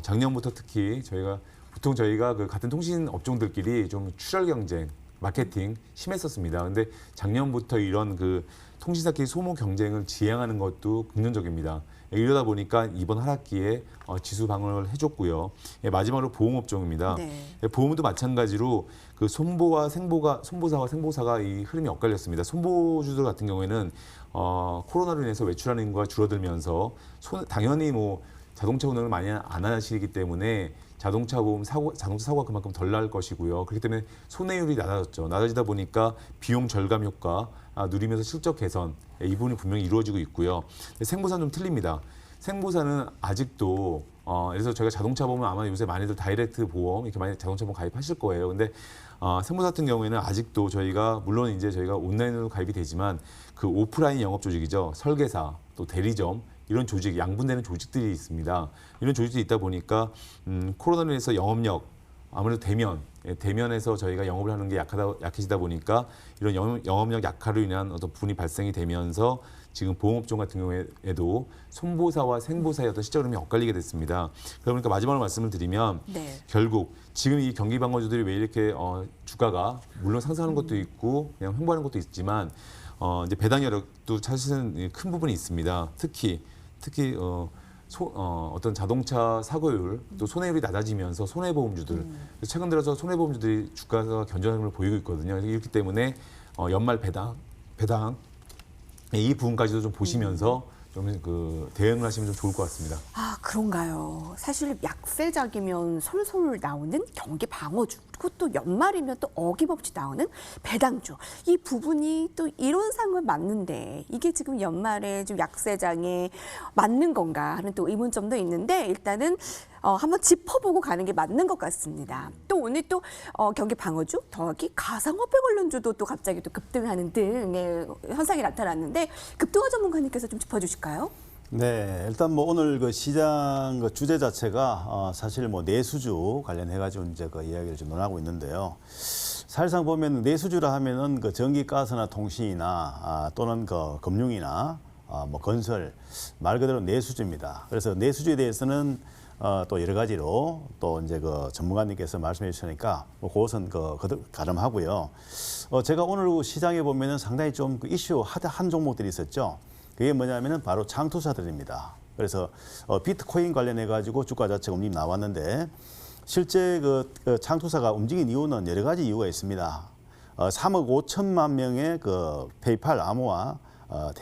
작년부터 특히 저희가 그 같은 통신 업종들끼리 좀 출혈 경쟁, 마케팅 심했었습니다. 근데 작년부터 이런 그 통신사끼리 소모 경쟁을 지향하는 것도 긍정적입니다. 이러다 보니까 이번 하락기에 지수 방어를 해줬고요. 마지막으로 보험업종입니다. 네. 보험도 마찬가지로 그 손보사와 생보사가 이 흐름이 엇갈렸습니다. 손보주들 같은 경우에는 코로나로 인해서 외출하는 인구가 줄어들면서 당연히 뭐 자동차 운행을 많이 안 하시기 때문에 자동차 사고가 그만큼 덜 날 것이고요. 그렇기 때문에 손해율이 낮아졌죠. 낮아지다 보니까 비용 절감 효과 누리면서 실적 개선 이 부분이 분명히 이루어지고 있고요. 생보사는 좀 틀립니다. 생보사는 아직도 그래서 저희가 자동차 보면 아마 요새 많이들 다이렉트 보험 이렇게 많이 자동차 보험 가입하실 거예요. 근데 생보사 같은 경우에는 아직도 저희가 물론 이제 저희가 온라인으로 가입이 되지만 그 오프라인 영업 조직이죠. 설계사 또 대리점 이런 조직, 양분되는 조직들이 있습니다. 이런 조직들이 있다 보니까 코로나로 인해서 영업력, 아무래도 대면에서 저희가 영업을 하는 게 약해지다 보니까 이런 영업력 약화로 인한 어떤 부분이 발생이 되면서 지금 보험업종 같은 경우에도 손보사와 생보사의 어떤 시장 흐름이 엇갈리게 됐습니다. 그러니까 마지막으로 말씀을 드리면 네. 결국 지금 이 경기 방어주들이 왜 이렇게 주가가 물론 상승하는 것도 있고 그냥 횡보하는 것도 있지만 이제 배당 여력도 사실은 큰 부분이 있습니다. 특히 어떤 자동차 사고율 또 손해율이 낮아지면서 손해보험주들 최근 들어서 손해보험주들이 주가가 견조함을 보이고 있거든요. 이렇기 때문에 연말 배당 이 부분까지도 좀 보시면서 좀 대응을 하시면 좀 좋을 것 같습니다. 아, 그런가요? 사실 약세작이면 솔솔 나오는 경기 방어주, 그것도 연말이면 또 어김없이 나오는 배당주. 이 부분이 또 이론상은 맞는데 이게 지금 연말에 좀 약세장에 맞는 건가 하는 또 의문점도 있는데 일단은 한번 짚어보고 가는 게 맞는 것 같습니다. 또 오늘 또 경기 방어주 더하기 가상화폐 관련주도 또 갑자기 또 급등하는 등의 현상이 나타났는데 급등화 전문가님께서 좀 짚어주실까요? 네, 일단 뭐 오늘 그 시장 그 주제 자체가 사실 뭐 내수주 관련해 가지고 이제 그 이야기를 좀 논하고 있는데요. 사실상 보면 내수주라 하면은 그 전기, 가스나 통신이나 또는 그 금융이나 뭐 건설 말 그대로 내수주입니다. 그래서 내수주에 대해서는 또 여러 가지로 또 이제 그 전문가님께서 말씀해 주시니까 뭐 그것은 가름하고요. 제가 오늘 시장에 보면은 상당히 좀 그 이슈 한 종목들이 있었죠. 그게 뭐냐면은 바로 창투사들입니다. 그래서 비트코인 관련해 가지고 주가 자체가 움직임 나왔는데 실제 그 창투사가 움직인 이유는 여러 가지 이유가 있습니다. 3억 5천만 명의 그 페이팔 암호화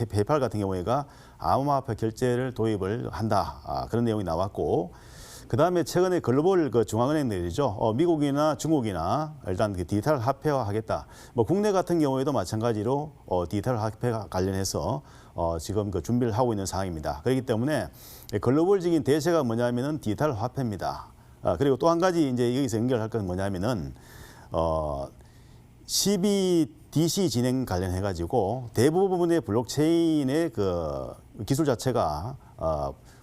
페이팔 같은 경우에가 암호화폐 결제를 도입을 한다. 그런 내용이 나왔고 그다음에 최근에 글로벌 그 중앙은행들이죠. 미국이나 중국이나 일단 그 디지털 화폐화 하겠다. 뭐 국내 같은 경우에도 마찬가지로 디지털 화폐 관련해서 지금 그 준비를 하고 있는 상황입니다. 그렇기 때문에 글로벌적인 대세가 뭐냐면은 디지털 화폐입니다. 그리고 또 한 가지 이제 여기서 연결할 건 뭐냐면은 CBDC 진행 관련해 가지고 대부분의 블록체인의 그 기술 자체가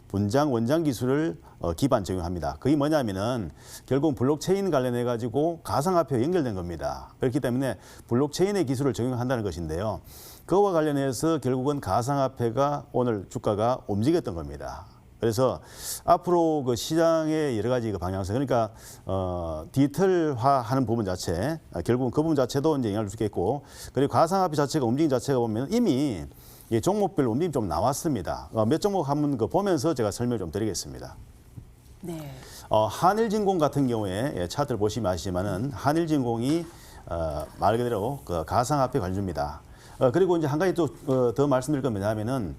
분장 원장 기술을 기반 적용합니다. 그게 뭐냐면은 결국 블록체인 관련해 가지고 가상화폐와 연결된 겁니다. 그렇기 때문에 블록체인의 기술을 적용한다는 것인데요. 그와 관련해서 결국은 가상화폐가 오늘 주가가 움직였던 겁니다. 그래서 앞으로 그 시장의 여러 가지 그 방향성, 그러니까 디지털화하는 부분 자체, 결국은 그 부분 자체도 이제 영향을 주겠고, 그리고 가상화폐 자체가 움직임 자체가 보면 이미 종목별 움직임 좀 나왔습니다. 몇 종목 한번 보면서 제가 설명 좀 드리겠습니다. 네. 한일진공 같은 경우에 차트를 보시면 아시지만은 한일진공이 말 그대로 그 가상화폐 관주입니다. 그리고 이제 한 가지 또 더 말씀드릴 건 뭐냐면은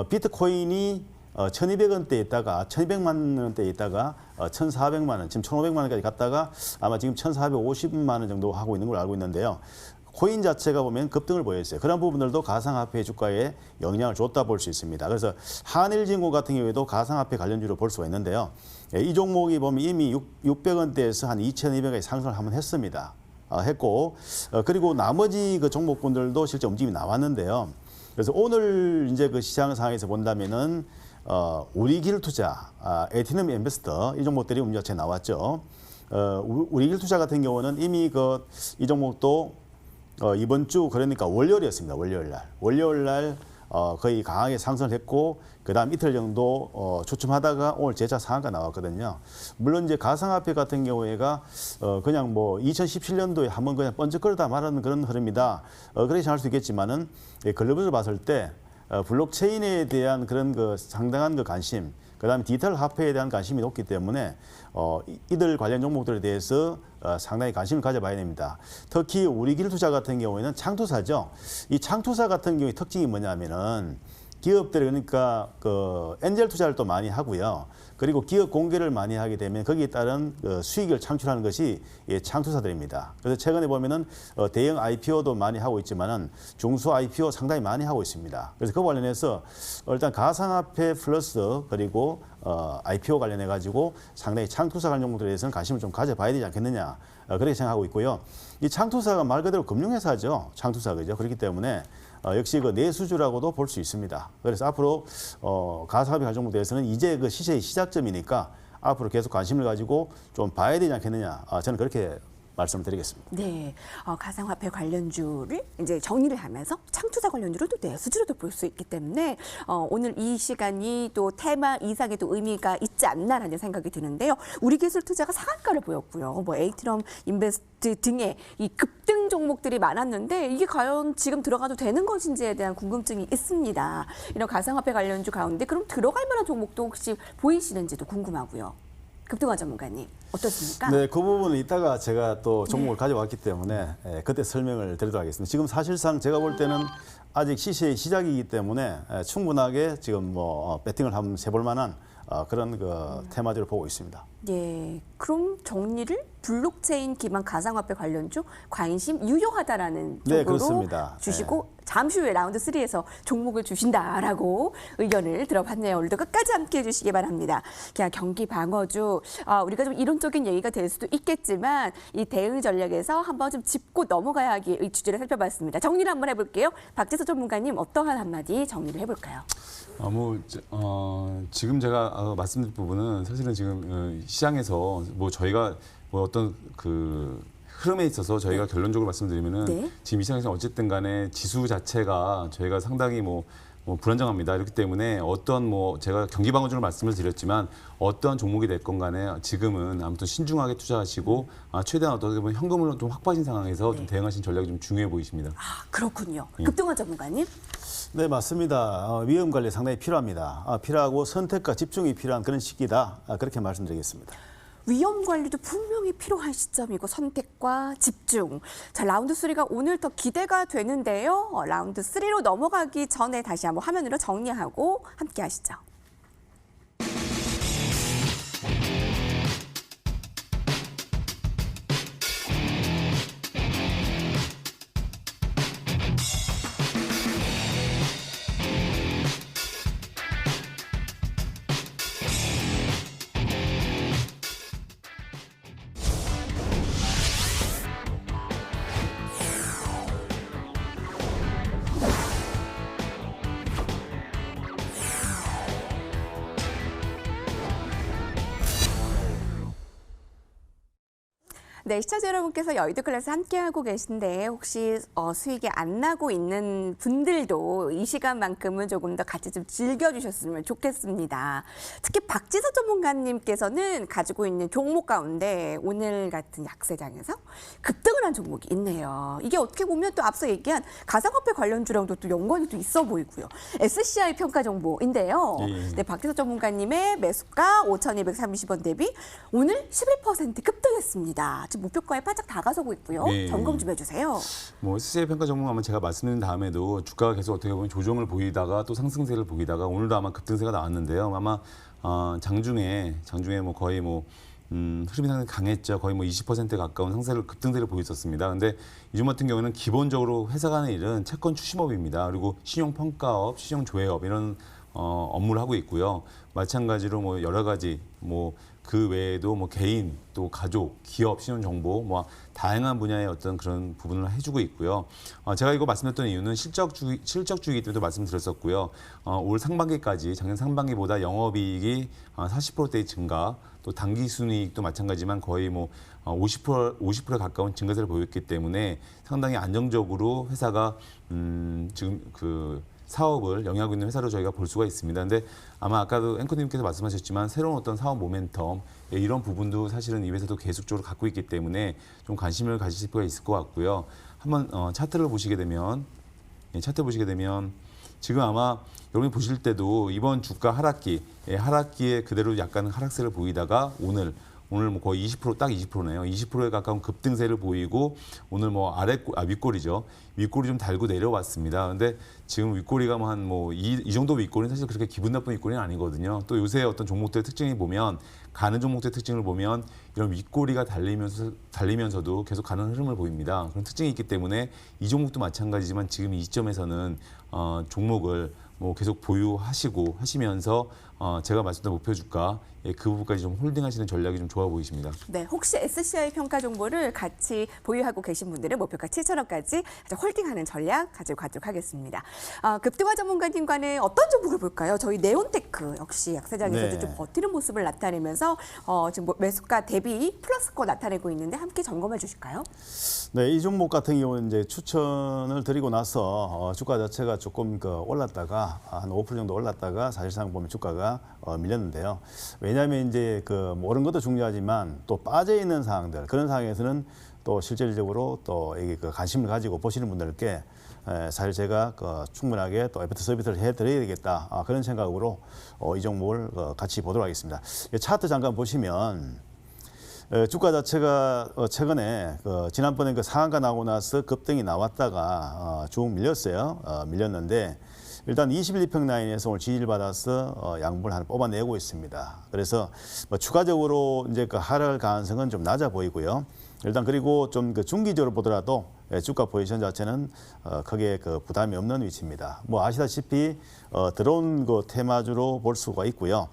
비트코인이 1,200원대에 있다가 1,200만 원대에 있다가 1,400만 원, 지금 1,500만 원까지 갔다가 아마 지금 1,450만 원 정도 하고 있는 걸로 알고 있는데요. 코인 자체가 보면 급등을 보였어요. 그런 부분들도 가상화폐 주가에 영향을 줬다 볼 수 있습니다. 그래서 한일진공 같은 경우에도 가상화폐 관련주로 볼 수가 있는데요. 이 종목이 보면 이미 600원대에서 한 2,200원까지 상승을 한번 했습니다. 했고 그리고 나머지 그 종목군들도 실제 움직임이 나왔는데요. 그래서 오늘 이제 그 시장 상황에서 본다면은 우리길투자, 에티넘 인베스터 이 종목들이 움직임 자체 나왔죠. 우리길투자 같은 경우는 이미 이 종목도 이번 주 그러니까 월요일이었습니다. 월요일 날 거의 강하게 상승을 했고 그다음 이틀 정도 주춤하다가 오늘 재차 상한가 나왔거든요. 물론 이제 가상화폐 같은 경우에가 그냥 뭐 2017년도에 한번 그냥 번쩍거리다 말하는 그런 흐름이다. 그렇게 생각할 수 있겠지만은 글로벌을 봤을 때 블록체인에 대한 그런 그 상당한 그 관심, 그다음에 디지털 화폐에 대한 관심이 높기 때문에 이들 관련 종목들에 대해서 상당히 관심을 가져봐야 됩니다. 특히 우리길투자 같은 경우에는 창투사죠. 이 창투사 같은 경우의 특징이 뭐냐면은 기업들이 그러니까 그 엔젤 투자를 또 많이 하고요. 그리고 기업 공개를 많이 하게 되면 거기에 따른 수익을 창출하는 것이 창투사들입니다. 그래서 최근에 보면은 대형 IPO도 많이 하고 있지만은 중소 IPO 상당히 많이 하고 있습니다. 그래서 그 관련해서 일단 가상화폐 플러스 그리고 IPO 관련해 가지고 상당히 창투사 관련 종목들에 대해서는 관심을 좀 가져봐야 되지 않겠느냐 그렇게 생각하고 있고요. 이 창투사가 말 그대로 금융회사죠. 창투사 그죠. 그렇기 때문에 역시 그 내수주라고도 볼 수 있습니다. 그래서 앞으로 가상화폐 관련 종목에 대해서는 이제 그 시세의 시작점이니까 앞으로 계속 관심을 가지고 좀 봐야 되지 않겠느냐. 저는 그렇게 말씀을 드리겠습니다. 네, 가상화폐 관련주를 이제 정리를 하면서 창투자 관련주를 또 내수주로도 볼 수 있기 때문에 오늘 이 시간이 또 테마 이상의 또 의미가 있지 않나라는 생각이 드는데요. 우리기술투자가 상한가를 보였고요. 뭐 에이트럼 인베스트 등의 이 급등 종목들이 많았는데 이게 과연 지금 들어가도 되는 것인지에 대한 궁금증이 있습니다. 이런 가상화폐 관련주 가운데 그럼 들어갈 만한 종목도 혹시 보이시는지도 궁금하고요. 급등화 전문가님 어떻습니까? 네, 그 부분은 이따가 제가 또 종목을 가져왔기 때문에 그때 설명을 드리도록 하겠습니다. 지금 사실상 제가 볼 때는 아직 시세의 시작이기 때문에 충분하게 지금 뭐 배팅을 한번 해볼 만한 그런 그 테마주를 보고 있습니다. 네, 그럼 정리를 블록체인 기반 가상화폐 관련주 관심 유효하다라는 네, 쪽으로 그렇습니다. 주시고 잠시 후에 라운드 3에서 종목을 주신다라고 의견을 들어봤네요. 오늘도 끝까지 함께해 주시기 바랍니다. 그냥 경기 방어주 우리가 좀 이론적인 얘기가 될 수도 있겠지만 이 대응 전략에서 한번 좀 짚고 넘어가야 하기의 주제를 살펴봤습니다. 정리를 한번 해볼게요. 박재수 전문가님 어떠한 한마디 정리를 해볼까요? 지금 제가 말씀드릴 부분은 사실은 지금 시장에서 뭐 저희가 뭐 어떤 그 흐름에 있어서 저희가 결론적으로 말씀드리면은 네. 지금 이 시장에서 어쨌든 간에 지수 자체가 저희가 상당히 뭐 불안정합니다. 그렇기 때문에 어떤 뭐 제가 경기 방어주로 말씀을 드렸지만 어떤 종목이 됐건 간에 지금은 아무튼 신중하게 투자하시고 최대한 어떻게 보면 현금을 좀 확보하신 상황에서 좀 대응하신 전략이 좀 중요해 보이십니다. 그렇군요. 급등화 전문가님. 네, 맞습니다. 위험 관리 상당히 필요합니다. 필요하고 선택과 집중이 필요한 그런 시기다. 그렇게 말씀드리겠습니다. 위험 관리도 분명히 필요한 시점이고 선택과 집중. 자, 라운드 3가 오늘 더 기대가 되는데요. 라운드 3로 넘어가기 전에 다시 한번 화면으로 정리하고 함께 하시죠. 네, 시청자 여러분께서 여의도 클래스 함께하고 계신데 혹시 수익이 안 나고 있는 분들도 이 시간만큼은 조금 더 같이 좀 즐겨주셨으면 좋겠습니다. 특히 박지서 전문가님께서는 가지고 있는 종목 가운데 오늘 같은 약세장에서 급등을 한 종목이 있네요. 이게 어떻게 보면 또 앞서 얘기한 가상화폐 관련주랑도 또 연관이 또 있어 보이고요. SCI 평가 정보인데요. 네, 박지서 전문가님의 매수가 5,230원 대비 오늘 11% 급등했습니다. 지금 목표가에 바짝 다가서고 있고요. 네. 점검 좀 해주세요. 뭐 SCI 평가 전문가면 제가 말씀드린 다음에도 주가가 계속 어떻게 보면 조정을 보이다가 또 상승세를 보이다가 오늘도 아마 급등세가 나왔는데요. 아마 장중에 뭐 거의 뭐 흐름이 상당히 강했죠. 거의 뭐 20% 가까운 급등세를 보였었습니다. 근데 이중 같은 경우는 기본적으로 회사가 하는 일은 채권 추심업입니다. 그리고 신용 평가업, 신용 조회업 이런 업무를 하고 있고요. 마찬가지로 뭐 여러 가지 뭐 그 외에도 뭐 개인 또 가족, 기업 신용 정보 뭐 다양한 분야의 어떤 그런 부분을 해주고 있고요. 제가 이거 말씀드렸던 이유는 실적주이기 때문에 말씀드렸었고요. 올 상반기까지 작년 상반기보다 영업이익이 40%대 증가, 또 당기순이익도 마찬가지지만 거의 뭐 50%에 가까운 증가세를 보였기 때문에 상당히 안정적으로 회사가 지금 그 사업을 영위하고 있는 회사로 저희가 볼 수가 있습니다. 근데 아마 아까도 앵커님께서 말씀하셨지만 새로운 어떤 사업 모멘텀 이런 부분도 사실은 이 회사도 계속적으로 갖고 있기 때문에 좀 관심을 가지실 필요가 있을 것 같고요. 한번 차트를 보시게 되면 지금 아마 여러분이 보실 때도 이번 주가 하락기에 그대로 약간 하락세를 보이다가 오늘 뭐 거의 20% 딱 20%네요. 20%에 가까운 급등세를 보이고 오늘 뭐 윗꼬리죠. 윗꼬리 좀 달고 내려왔습니다. 근데 지금 윗꼬리가 뭐 한 뭐 이 정도 윗꼬리는 사실 그렇게 기분 나쁜 윗꼬리는 아니거든요. 또 요새 어떤 종목들의 특징이 보면 가는 종목들의 특징을 보면 이런 윗꼬리가 달리면서도 계속 가는 흐름을 보입니다. 그런 특징이 있기 때문에 이 종목도 마찬가지지만 지금 이 시점에서는 종목을 뭐 계속 보유하시면서 제가 말씀드린 목표 주가 예, 그 부분까지 좀 홀딩하시는 전략이 좀 좋아 보이십니다. 네, 혹시 SCI 평가 정보를 같이 보유하고 계신 분들은 목표가 7,000원까지 홀딩하는 전략 가지고 가도록 하겠습니다. 급등화 전문가님과는 어떤 종목을 볼까요? 저희 네온테크 역시 약세장에서도 네. 좀 버티는 모습을 나타내면서 지금 매수가 대비 플러스가 나타내고 있는데 함께 점검해 주실까요? 네, 이 종목 같은 경우는 이제 추천을 드리고 나서 주가 자체가 조금 올랐다가 한 5% 정도 올랐다가 사실상 보면 주가가 밀렸는데요. 왜냐하면 이제 뭐 오른 것도 중요하지만 또 빠져 있는 상황들 그런 상황에서는 또 실질적으로 또 이게 관심을 가지고 보시는 분들께 사실 제가 충분하게 또 애프터 서비스를 해드려야 되겠다 그런 생각으로 이 종목을 같이 보도록 하겠습니다. 차트 잠깐 보시면. 주가 자체가 최근에 지난번에 상한가 나오고 나서 급등이 나왔다가 쭉 밀렸어요. 밀렸는데 일단 21평 라인에서 오늘 지지를 받아서 양분을 하나 뽑아내고 있습니다. 그래서 추가적으로 이제 하락 가능성은 좀 낮아 보이고요. 일단 그리고 좀 중기적으로 보더라도 주가 포지션 자체는 크게 부담이 없는 위치입니다. 뭐 아시다시피 드론 테마주로 볼 수가 있고요.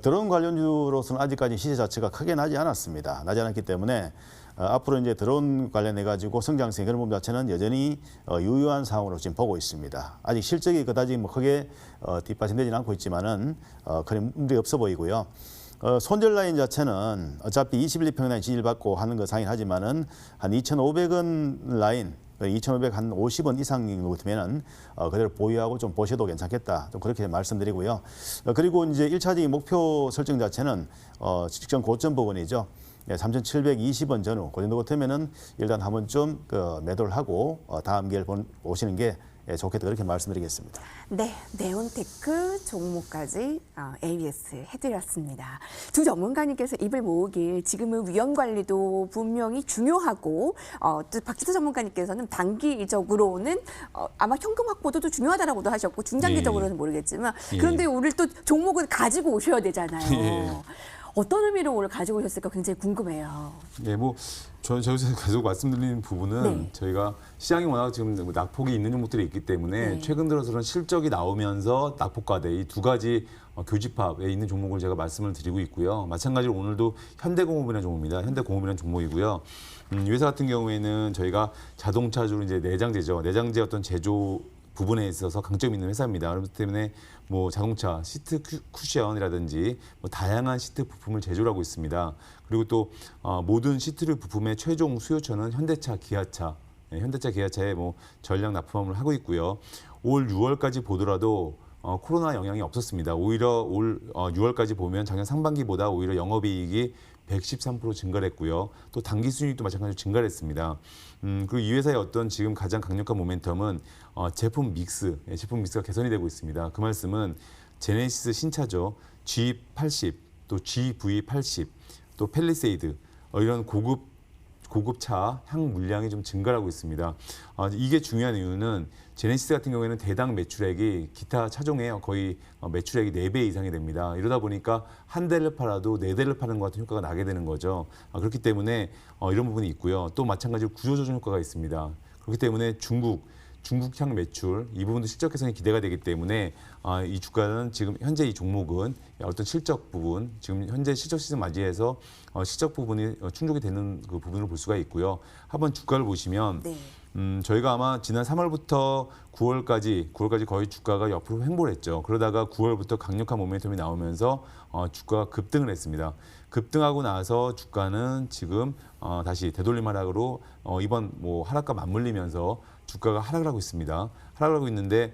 드론 관련주로서는 아직까지 시세 자체가 크게 나지 않았습니다. 나지 않았기 때문에 앞으로 이제 드론 관련해 가지고 성장性그런 부분 자체는 여전히 유효한 상황으로 지금 보고 있습니다. 아직 실적이 그다지 뭐 크게 뒷받침되지는 않고 있지만은 큰 문제 없어 보이고요. 손절 라인 자체는 어차피 21평 라인 지지를 받고 하는 거 상이긴 하지만은 한 2,500원 라인 2,550원 이상 정도 되면은 그대로 보유하고 좀 보셔도 괜찮겠다. 좀 그렇게 말씀드리고요. 그리고 이제 1차적인 목표 설정 자체는 직전 고점 부분이죠. 3,720원 전후 그 정도 같으면은 일단 한번 좀 매도를 하고 다음 기회를 보시는 게 좋겠다 그렇게 말씀드리겠습니다. 네, 네온테크 종목까지 ABS 해드렸습니다. 두 전문가님께서 입을 모으길 지금은 위험 관리도 분명히 중요하고 또 박지수 전문가님께서는 단기적으로는 아마 현금 확보도 중요하다라고도 하셨고 중장기적으로는 모르겠지만 그런데 오늘 또 종목을 가지고 오셔야 되잖아요. 어떤 의미로 오늘 가지고 오셨을까 굉장히 궁금해요. 예, 뭐 저희가 계속 말씀드리는 부분은 네. 저희가 시장이 워낙 지금 낙폭이 있는 종목들이 있기 때문에 네. 최근 들어서는 실적이 나오면서 낙폭과대 이 두 가지 교집합에 있는 종목을 제가 말씀을 드리고 있고요. 마찬가지로 오늘도 현대공업이라는 종목입니다. 현대공업이라는 종목이고요. 이 회사 같은 경우에는 저희가 자동차주로 이제 내장재죠. 내장재 어떤 제조 부분에 있어서 강점이 있는 회사입니다. 그렇기 때문에 뭐 자동차 시트 쿠션이라든지 뭐 다양한 시트 부품을 제조를 하고 있습니다. 그리고 또 모든 시트류 부품의 최종 수요처는 현대차, 기아차, 현대차, 기아차에 뭐 전략 납품을 하고 있고요. 올 6월까지 보더라도 코로나 영향이 없었습니다. 오히려 올 6월까지 보면 작년 상반기보다 오히려 영업이익이 113% 증가를 했고요. 또 당기 수익도 마찬가지로 증가를 했습니다. 그리고 이 회사의 어떤 지금 가장 강력한 모멘텀은 제품 믹스가 개선이 되고 있습니다. 그 말씀은 제네시스 신차죠. G80, 또 GV80, 또 팰리세이드 이런 고급차 향 물량이 좀 증가를 하고 있습니다. 이게 중요한 이유는 제네시스 같은 경우에는 대당 매출액이 기타 차종의 거의 매출액이 4배 이상이 됩니다. 이러다 보니까 한 대를 팔아도 4대를 파는 것 같은 효과가 나게 되는 거죠. 그렇기 때문에 이런 부분이 있고요. 또 마찬가지로 구조조정 효과가 있습니다. 그렇기 때문에 중국향 매출 이 부분도 실적 개선이 기대가 되기 때문에 이 주가는 지금 현재 이 종목은 어떤 실적 부분 지금 현재 실적 시즌 맞이해서 실적 부분이 충족이 되는 그 부분을 볼 수가 있고요. 한번 주가를 보시면 네. 저희가 아마 지난 3월부터 9월까지 거의 주가가 옆으로 횡보를 했죠. 그러다가 9월부터 강력한 모멘텀이 나오면서 주가가 급등을 했습니다. 급등하고 나서 주가는 지금 다시 되돌림 하락으로 이번 뭐 하락과 맞물리면서 주가가 하락을 하고 있습니다. 하락을 하고 있는데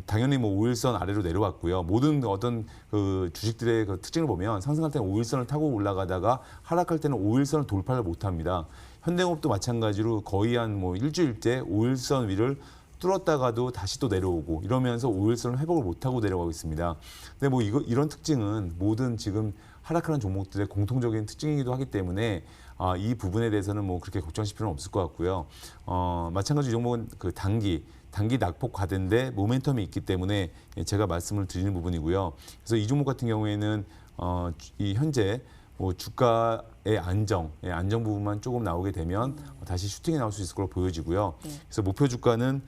당연히 뭐 5일선 아래로 내려왔고요. 모든 어떤 그 주식들의 그 특징을 보면 상승할 때는 5일선을 타고 올라가다가 하락할 때는 5일선을 돌파를 못합니다. 현대공업도 마찬가지로 거의 한 뭐 일주일째 5일선 위를 뚫었다가도 다시 또 내려오고 이러면서 5일선을 회복을 못하고 내려가고 있습니다. 근데 뭐 이런 특징은 모든 지금 하락하는 종목들의 공통적인 특징이기도 하기 때문에 이 부분에 대해서는 뭐 그렇게 걱정하실 필요는 없을 것 같고요. 마찬가지로 이 종목은 그 단기 낙폭 과대인데 모멘텀이 있기 때문에 제가 말씀을 드리는 부분이고요. 그래서 이 종목 같은 경우에는 이 현재 뭐 주가의 안정 부분만 조금 나오게 되면 다시 슈팅이 나올 수 있을 걸로 보여지고요. 그래서 목표 주가는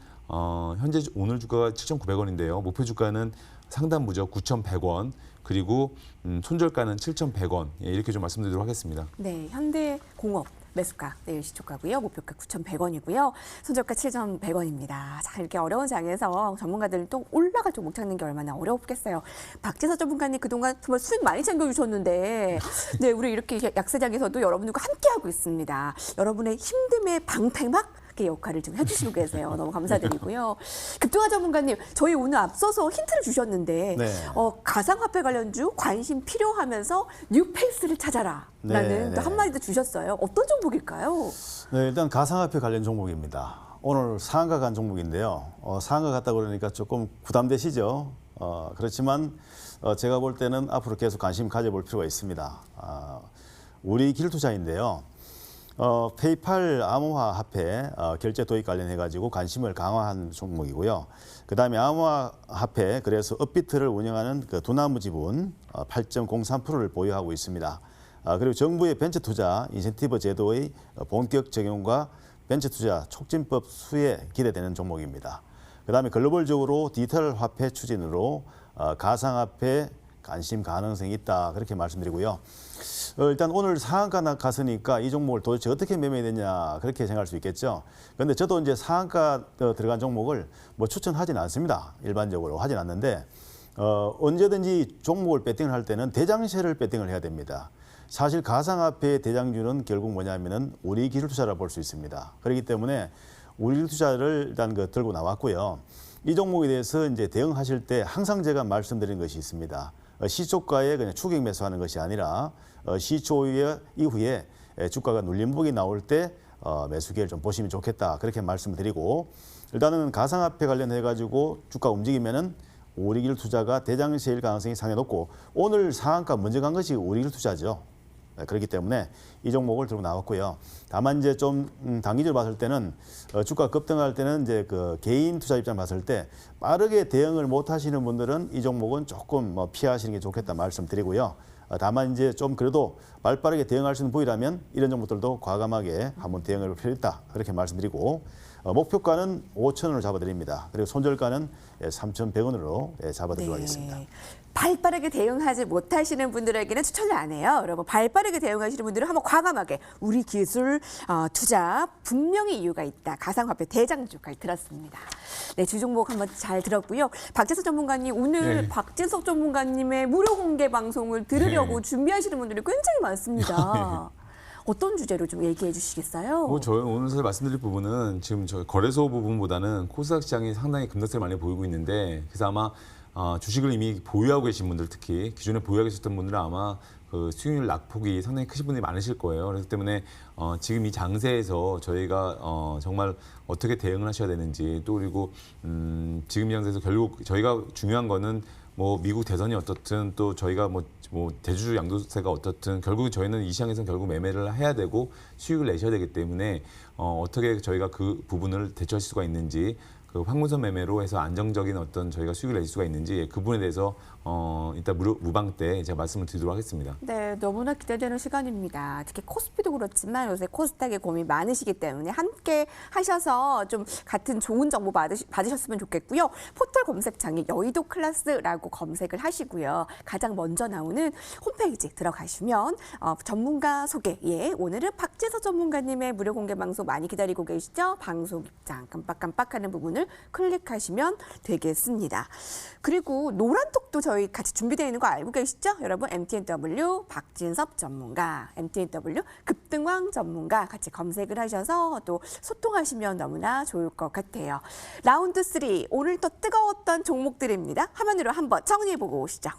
현재 오늘 주가가 7,900원인데요. 목표 주가는 상단부죠. 9,100원. 그리고 손절가는 7,100원 이렇게 좀 말씀드리도록 하겠습니다. 네, 현대공업 매수가 내일 시초가고요. 목표가 9,100원이고요. 손절가 7,100원입니다. 자, 이렇게 어려운 장에서 전문가들은 또 올라갈 종목 찾는 게 얼마나 어렵겠어요. 박재서 전문가님 그동안 정말 수익 많이 챙겨주셨는데 네, 우리 이렇게 약세장에서도 여러분들과 함께하고 있습니다. 여러분의 힘듦의 방패막 역할을 좀 해주시고 계세요. 너무 감사드리고요. 급등화 전문가님, 저희 오늘 앞서서 힌트를 주셨는데 네. 가상화폐 관련주 관심 필요하면서 뉴페이스를 찾아라 라는 네, 또 한마디도 주셨어요. 어떤 종목일까요? 네, 일단 가상화폐 관련 종목입니다. 오늘 상한가 간 종목인데요. 상한가 갔다 그러니까 조금 부담되시죠? 그렇지만 제가 볼 때는 앞으로 계속 관심 가져볼 필요가 있습니다. 우리 길투자인데요. 페이팔 암호화 화폐 결제 도입 관련해 가지고 관심을 강화한 종목이고요. 그다음에 암호화 화폐 그래서 업비트를 운영하는 그 두나무 지분 8.03%를 보유하고 있습니다. 그리고 정부의 벤처 투자 인센티브 제도의 본격 적용과 벤처 투자 촉진법 수에 기대되는 종목입니다. 그다음에 글로벌적으로 디지털 화폐 추진으로 가상화폐 관심 가능성이 있다 그렇게 말씀드리고요. 일단 오늘 상한가 갔으니까 이 종목을 도대체 어떻게 매매되냐 그렇게 생각할 수 있겠죠. 그런데 저도 이제 상한가 들어간 종목을 뭐 추천하진 않습니다. 일반적으로 하진 않는데 언제든지 종목을 배팅을 할 때는 대장세를 배팅을 해야 됩니다. 사실 가상화폐의 대장주는 결국 뭐냐면은 우리 기술투자라 볼 수 있습니다. 그렇기 때문에 우리 기술투자를 일단 들고 나왔고요. 이 종목에 대해서 이제 대응하실 때 항상 제가 말씀드린 것이 있습니다. 시초가에 그냥 추격 매수하는 것이 아니라 시초 이후에 주가가 눌림목이 나올 때 매수 기회를 좀 보시면 좋겠다 그렇게 말씀드리고 일단은 가상화폐 관련해 가지고 주가 움직이면은 우리길 투자가 대장세일 가능성이 상당히 높고 오늘 상한가 먼저 간 것이 우리길 투자죠. 그렇기 때문에 이 종목을 들고 나왔고요. 다만 이제 좀 단기적으로 봤을 때는 주가 급등할 때는 이제 그 개인 투자 입장 봤을 때 빠르게 대응을 못 하시는 분들은 이 종목은 조금 피하시는 게 좋겠다 말씀드리고요. 다만 이제 좀 그래도 발빠르게 대응할 수 있는 부위라면 이런 종목들도 과감하게 한번 대응을 할 필요 있다 그렇게 말씀드리고 목표가는 5,000원을 잡아드립니다. 그리고 손절가는 3,100원으로 잡아드리도록 하겠습니다. 발빠르게 대응하지 못하시는 분들에게는 추천을 안 해요. 여러분 발빠르게 대응하시는 분들은 한번 과감하게 우리 기술 투자 분명히 이유가 있다. 가상화폐 대장주까지 들었습니다. 네, 주종목 한번 잘 들었고요. 박재석 전문가님 오늘 네. 박재석 전문가님의 무료 공개 방송을 들으려고 준비하시는 분들이 굉장히 많습니다. 어떤 주제로 좀 얘기해 주시겠어요? 저희 오늘 사실 말씀드릴 부분은 지금 저희 거래소 부분보다는 코스닥 시장이 상당히 급락세를 많이 보이고 있는데 그래서 아마 주식을 이미 보유하고 계신 분들 특히 기존에 보유하고 계셨던 분들은 아마 그 수익률 낙폭이 상당히 크신 분들이 많으실 거예요. 그렇기 때문에 지금 이 장세에서 저희가 정말 어떻게 대응을 하셔야 되는지 또 그리고 지금 이 장세에서 결국 저희가 중요한 거는 뭐 미국 대선이 어떻든 또 저희가 뭐 대주주 양도세가 어떻든 결국 저희는 이 시장에서는 결국 매매를 해야 되고 수익을 내셔야 되기 때문에 어떻게 저희가 그 부분을 대처할 수가 있는지 그 황문선 매매로 해서 안정적인 어떤 저희가 수익을 낼 수가 있는지 그 부분에 대해서 이따 무방 때 제가 말씀을 드리도록 하겠습니다. 네, 너무나 기대되는 시간입니다. 특히 코스피도 그렇지만 요새 코스닥에 고민 많으시기 때문에 함께 하셔서 좀 같은 좋은 정보 받으셨으면 좋겠고요. 포털 검색창에 여의도 클래스라고 검색을 하시고요. 가장 먼저 나오는 홈페이지 들어가시면 전문가 소개, 오늘은 박재서 전문가님의 무료 공개 방송 많이 기다리고 계시죠? 방송 입장 깜빡깜빡하는 부분을 클릭하시면 되겠습니다. 그리고 노란톡도 저희 같이 준비되어 있는 거 알고 계시죠? 여러분 MTNW 박진섭 전문가, MTNW 급등왕 전문가 같이 검색을 하셔서 또 소통하시면 너무나 좋을 것 같아요. 라운드 3 오늘 또 뜨거웠던 종목들입니다. 화면으로 한번 정리해보고 오시죠.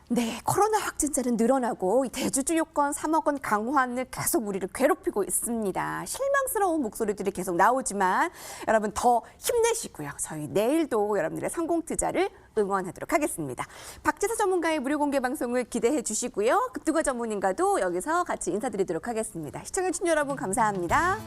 네, 코로나 확진자는 늘어나고 대주주 요건 3억 원 강화안을 계속 우리를 괴롭히고 있습니다. 실망스러운 목소리들이 계속 나오지만 여러분 더 힘내시고요. 저희 내일도 여러분들의 성공 투자를 응원하도록 하겠습니다. 박재서 전문가의 무료 공개 방송을 기대해 주시고요. 급등화 전문인과도 여기서 같이 인사드리도록 하겠습니다. 시청해주신 여러분 감사합니다.